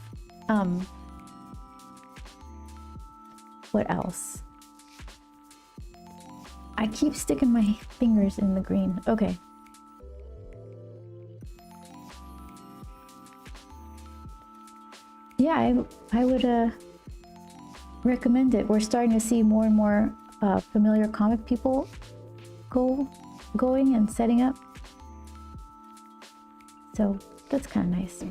What else? I keep sticking my fingers in the green. Okay. Yeah, I would recommend it. We're starting to see more and more familiar comic people going and setting up. So that's kind of nice.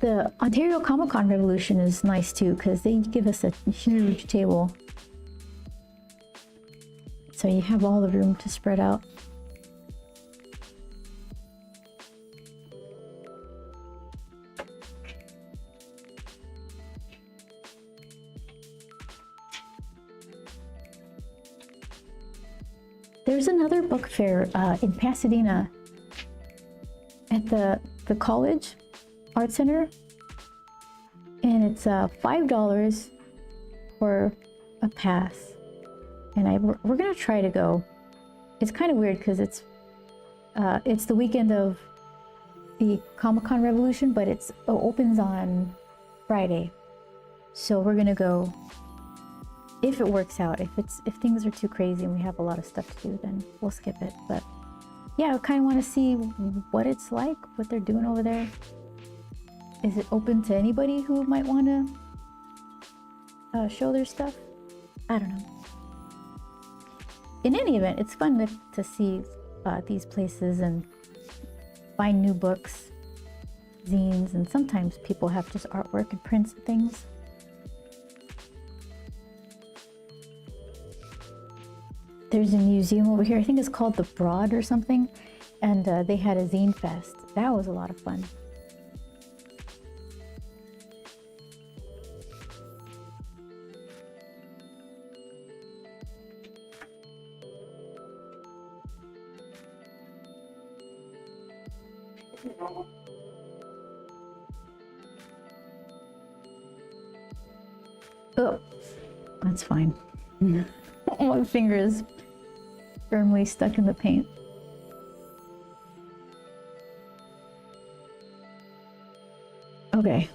The Ontario Comic Con Revolution is nice too, because they give us a huge table. So you have all the room to spread out. There's another book fair in Pasadena at the college art center, and it's $5 for a pass, and we're gonna try to go. It's kind of weird because it's the weekend of the Comic-Con Revolution, but it opens on Friday, so we're gonna go if it works out. If things are too crazy and we have a lot of stuff to do, then we'll skip it. But yeah, I kind of want to see what it's like, what they're doing over there. Is it open to anybody who might want to show their stuff? I don't know. In any event, it's fun to see these places and find new books, zines, and sometimes people have just artwork and prints and things. There's a museum over here, I think it's called the Broad or something, and they had a zine fest. That was a lot of fun. Oh, that's fine. My finger is firmly stuck in the paint. Okay.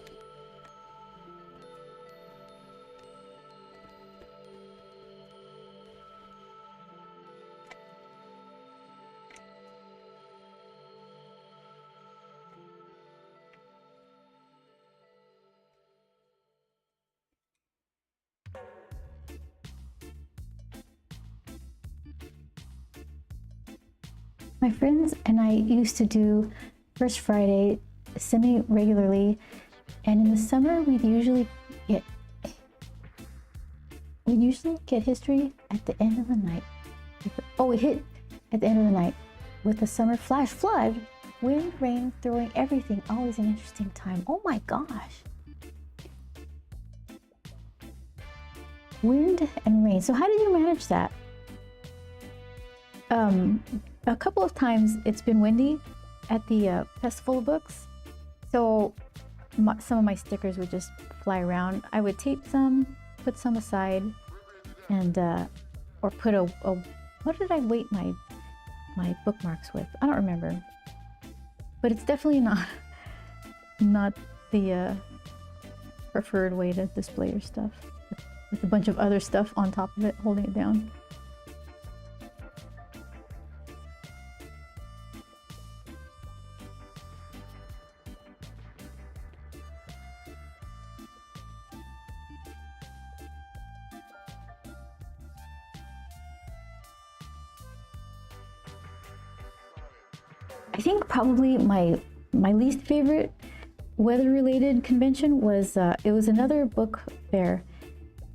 My friends and I used to do First Friday semi-regularly, and in the summer we'd usually get history at the end of the night. We hit at the end of the night with the summer flash flood, wind, rain, throwing everything. Always an interesting time. Oh my gosh. Wind and rain. So how did you manage that? A couple of times it's been windy at the Festival of Books, so some of my stickers would just fly around. I would tape some, put some aside, and or put a what did I weight my bookmarks with? I don't remember, but it's definitely not the preferred way to display your stuff with a bunch of other stuff on top of it holding it down. I think probably my least favorite weather-related convention was it was another book fair.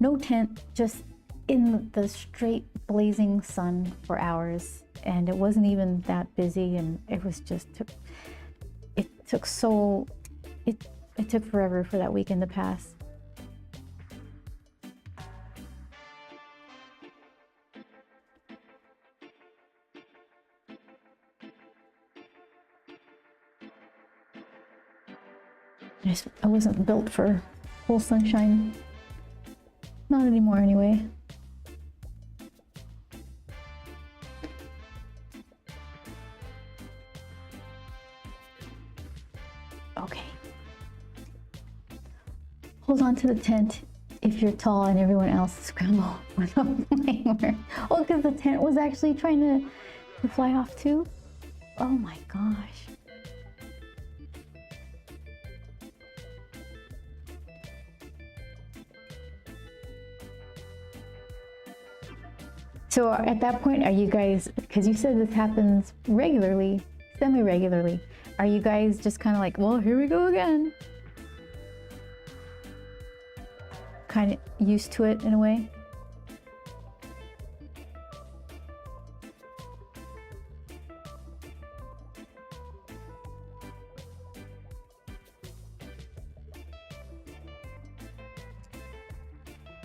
No tent, just in the straight blazing sun for hours, and it wasn't even that busy, and it was just it took forever for that weekend to pass. I wasn't built for full sunshine. Not anymore anyway. Okay. Hold on to the tent if you're tall and everyone else scramble without flying over. Oh, because the tent was actually trying to fly off too? Oh my gosh. So at that point, are you guys, because you said this happens regularly, semi-regularly, are you guys just kind of like, well, here we go again? Kind of used to it in a way?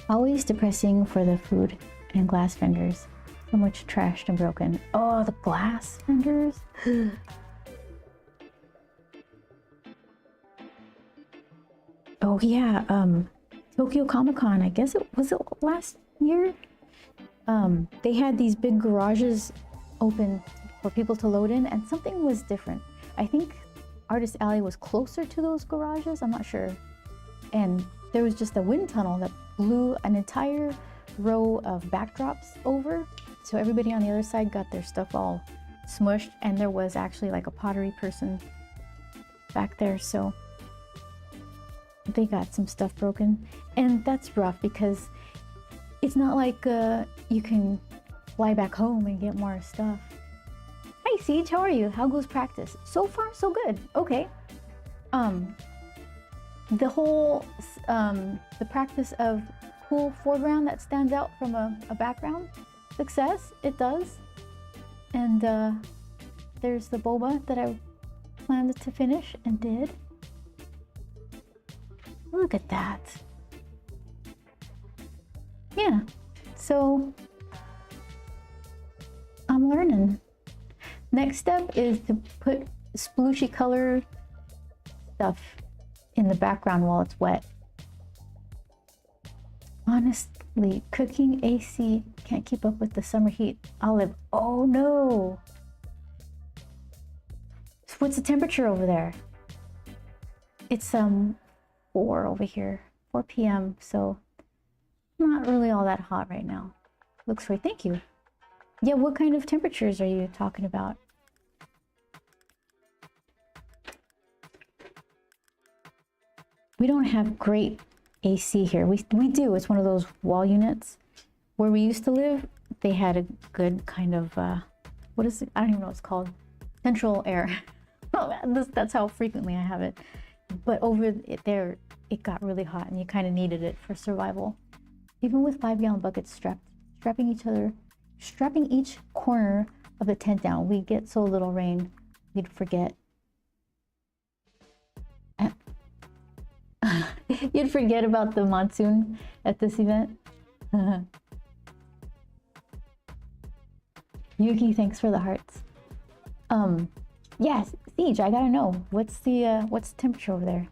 Always depressing for the food and glass vendors. So much trashed and broken. Oh, the glass vendors. Oh yeah, Tokyo Comic Con, I guess it was last year? they had these big garages open for people to load in, and something was different. I think Artist Alley was closer to those garages, I'm not sure. And there was just a wind tunnel that blew an entire row of backdrops over. So everybody on the other side got their stuff all smushed, and there was actually like a pottery person back there, so they got some stuff broken. And that's rough because it's not like you can fly back home and get more stuff. Hi Siege, how are you? How goes practice? So far so good. Okay. The whole the practice of cool foreground that stands out from a background, success, it does. And there's the boba that I planned to finish and did. Look at that. Yeah, so I'm learning. Next step is to put splooshy color stuff in the background while it's wet. Honestly, cooking AC can't keep up with the summer heat. Olive, oh no. So what's the temperature over there? It's 4 over here, 4 p.m. So not really all that hot right now. Looks great, thank you. Yeah, what kind of temperatures are you talking about? We don't have great AC here. We do, it's one of those wall units. Where we used to live, they had a good kind of, what is it? I don't even know what it's called. Central air. That's how frequently I have it. But over there, it got really hot and you kind of needed it for survival. Even with 5-gallon buckets strapping each corner of the tent down, we get so little rain, we'd forget. You'd forget about the monsoon at this event. Yuki, thanks for the hearts. Yes, Siege, I gotta know, what's the temperature over there?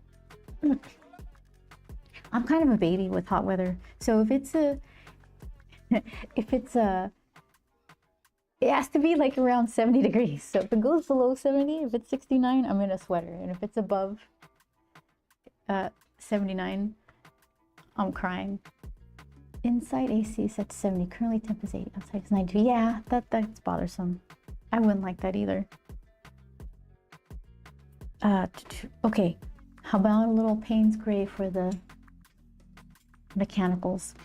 I'm kind of a baby with hot weather, so if it's it has to be like around 70 degrees. So if it goes below 70, if it's 69, I'm in a sweater, and if it's above 79, I'm crying. Inside AC set to 70, currently temp is 8, outside is 92. Yeah, that's bothersome. I wouldn't like that either. Okay, how about a little Payne's Gray for the mechanicals?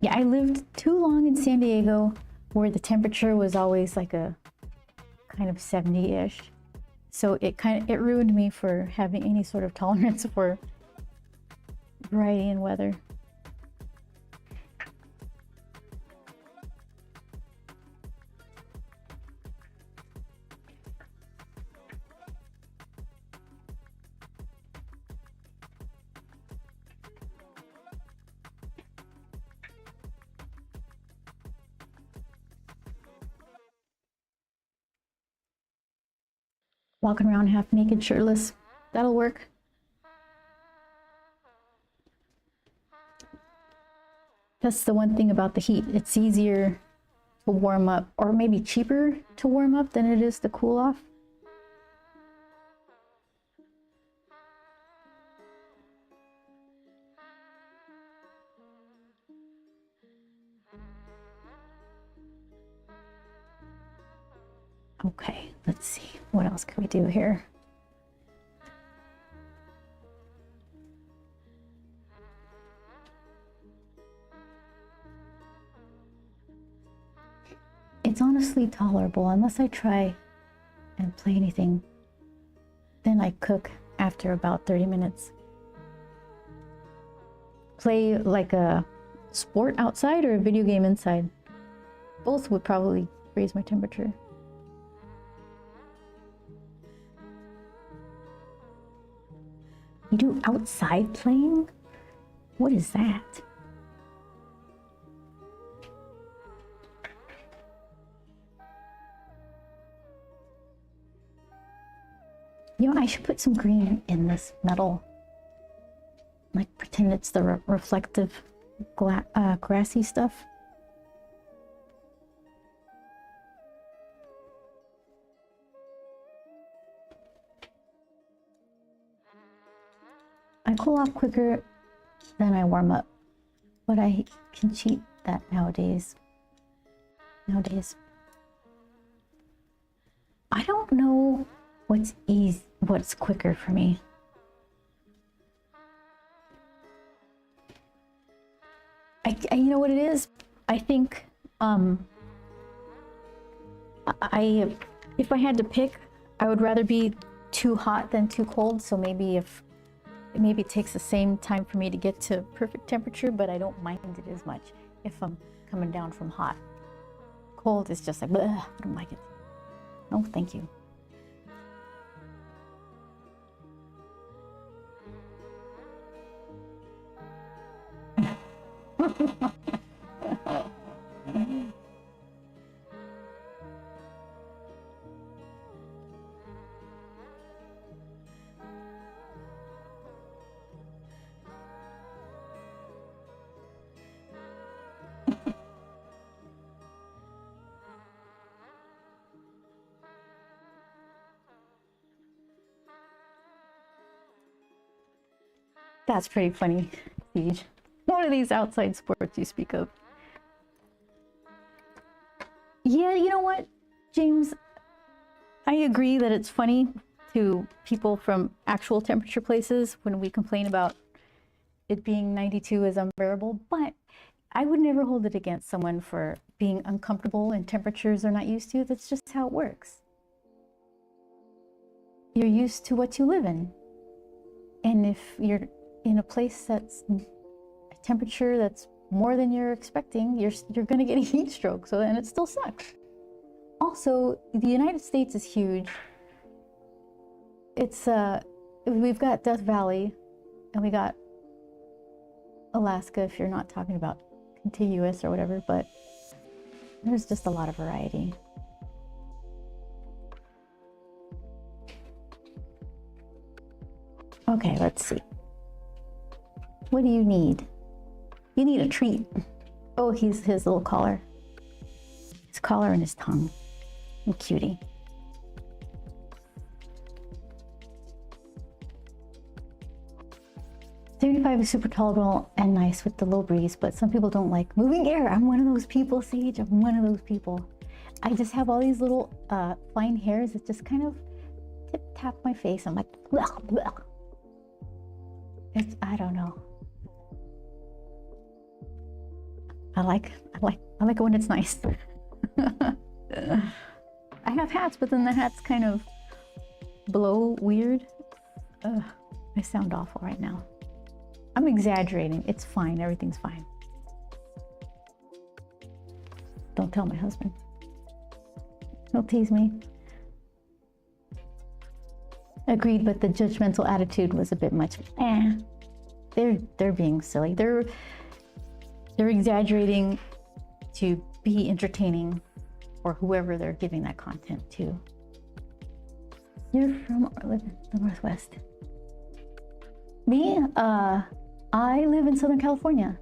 Yeah, I lived too long in San Diego where the temperature was always like a kind of 70-ish. So it ruined me for having any sort of tolerance for variety in weather. Walking around half naked, shirtless. That'll work. That's the one thing about the heat. It's easier to warm up, or maybe cheaper to warm up than it is to cool off. Okay, let's see. What else can we do here? It's honestly tolerable unless I try and play anything. Then I cook after about 30 minutes. Play like a sport outside or a video game inside. Both would probably raise my temperature. You do outside playing? What is that? You know, I should put some green in this metal like pretend it's the reflective grassy stuff. I cool off quicker than I warm up, but I can cheat that nowadays. I don't know what's quicker for me. You know what it is? I think if I had to pick, I would rather be too hot than too cold. So maybe it takes the same time for me to get to perfect temperature, but I don't mind it as much if I'm coming down from hot. Cold is just like, bleh, I don't like it. No, thank you. That's pretty funny, Siege. What are these outside sports you speak of? Yeah, you know what, James? I agree that it's funny to people from actual temperature places when we complain about it being 92 is unbearable, but I would never hold it against someone for being uncomfortable in temperatures they're not used to. That's just how it works. You're used to what you live in. And if you're in a place that's a temperature that's more than you're expecting, you're gonna get a heat stroke, so then it still sucks. Also, the United States is huge. It's we've got Death Valley and we got Alaska, if you're not talking about contiguous or whatever, but there's just a lot of variety. Okay, let's see. What do you need? You need a treat. Oh, his little collar. His collar and his tongue. Oh, cutie. '75 is super tolerable and nice with the low breeze, but some people don't like moving air. I'm one of those people, Sage. I'm one of those people. I just have all these little fine hairs that just kind of tap my face. I'm like, blah, blah. I don't know. I like it when it's nice. I have hats, but then the hats kind of blow weird. I sound awful right now. I'm exaggerating. It's fine. Everything's fine. Don't tell my husband. He'll tease me. Agreed, but the judgmental attitude was a bit much. They're being silly. They're exaggerating to be entertaining, or whoever they're giving that content to. You're from the Northwest. Me? I live in Southern California.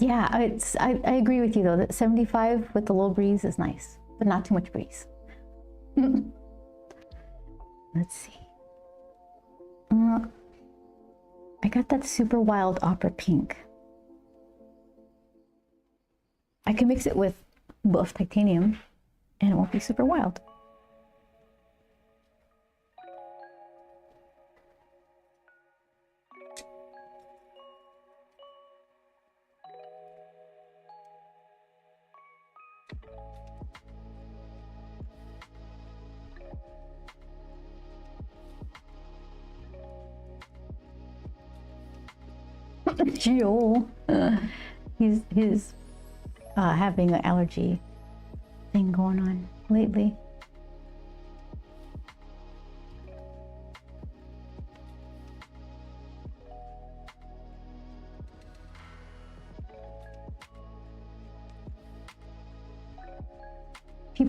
Yeah, I agree with you though, that 75 with the low breeze is nice, but not too much breeze. Let's see. I got that super wild opera pink. I can mix it with buff titanium and it won't be super wild. Joel, he's having an allergy thing going on lately.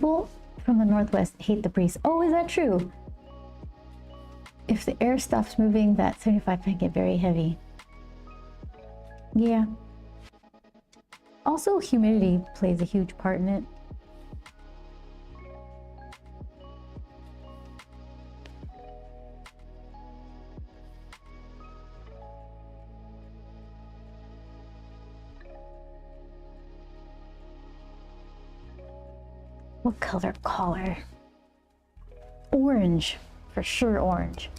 People from the Northwest hate the breeze. Oh, is that true? If the air stops moving, that 75 can get very heavy. Yeah. Also, humidity plays a huge part in it. What color collar? Orange, for sure orange.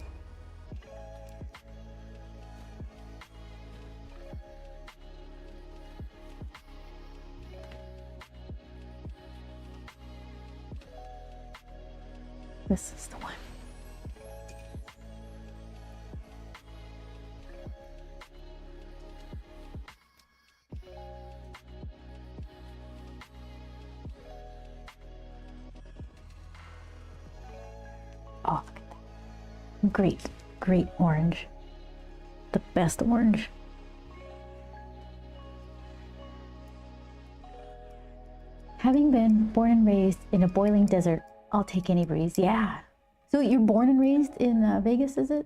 This is the one. Oh, look at that. Great, great orange. The best orange. Having been born and raised in a boiling desert, I'll take any breeze. Yeah. So you're born and raised in Vegas, is it?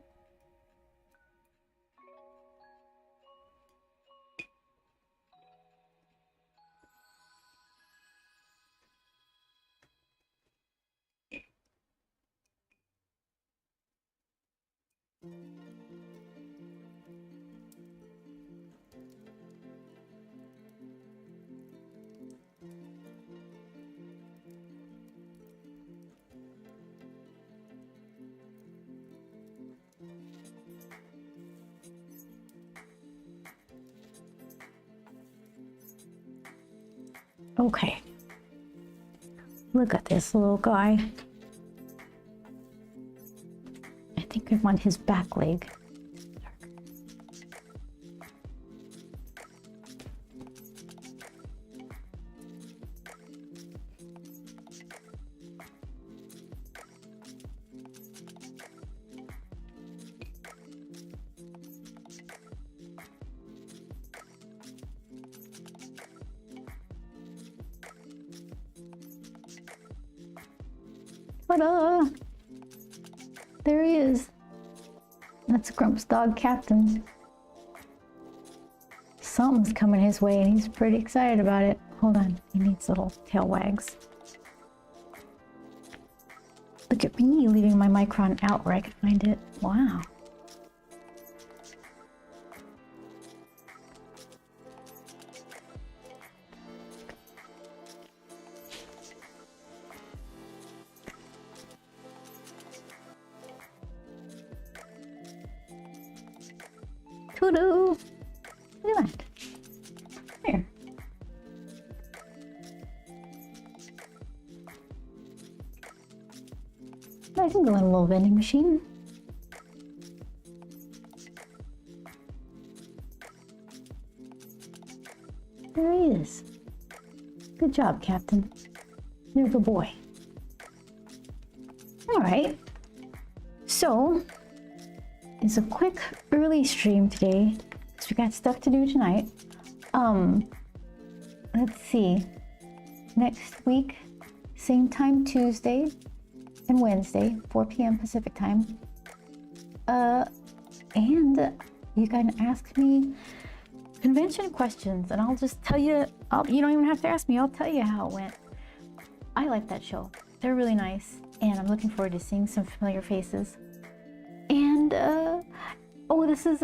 Okay. Look at this little guy. I think I'm on his back leg. Ta-da! There he is. That's Grump's dog, Captain. Something's coming his way and he's pretty excited about it. Hold on, he needs little tail wags. Look at me leaving my micron out where I could find it. Wow. Toodoo! Look at that. There. I can go in a little vending machine. There he is. Good job, Captain. You're a good boy. All right. So, it's a quick early stream today because we got stuff to do tonight. Let's see. Next week, same time Tuesday and Wednesday, 4 p.m. Pacific time. And you can ask me convention questions and I'll just tell you, you don't even have to ask me, I'll tell you how it went. I like that show. They're really nice and I'm looking forward to seeing some familiar faces. And, oh, this is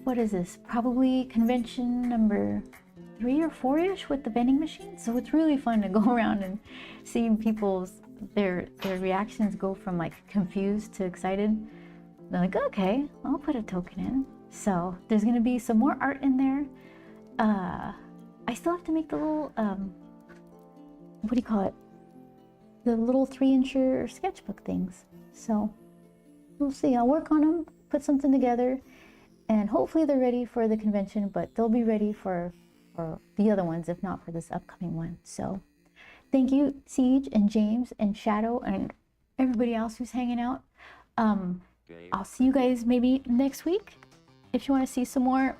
what is this? Probably convention number 3 or 4-ish with the vending machine. So it's really fun to go around and seeing their reactions go from like confused to excited. They're like, okay, I'll put a token in. So there's gonna be some more art in there. I still have to make the little, what do you call it? The little 3-incher sketchbook things. So we'll see, I'll work on them, put something together, and hopefully they're ready for the convention, but they'll be ready for the other ones, if not for this upcoming one. So thank you, Siege and James and Shadow and everybody else who's hanging out. I'll see you guys maybe next week. If you want to see some more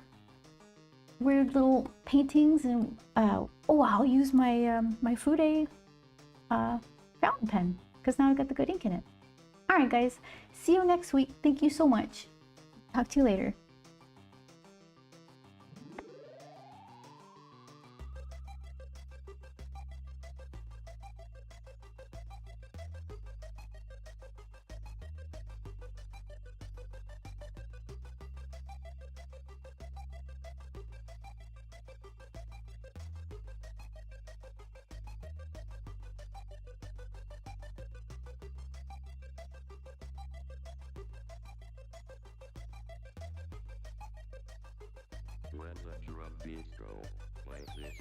weird little paintings and, oh, I'll use my my Fude fountain pen because now I've got the good ink in it. All right, guys. See you next week. Thank you so much. Talk to you later. When the drum beats go like this.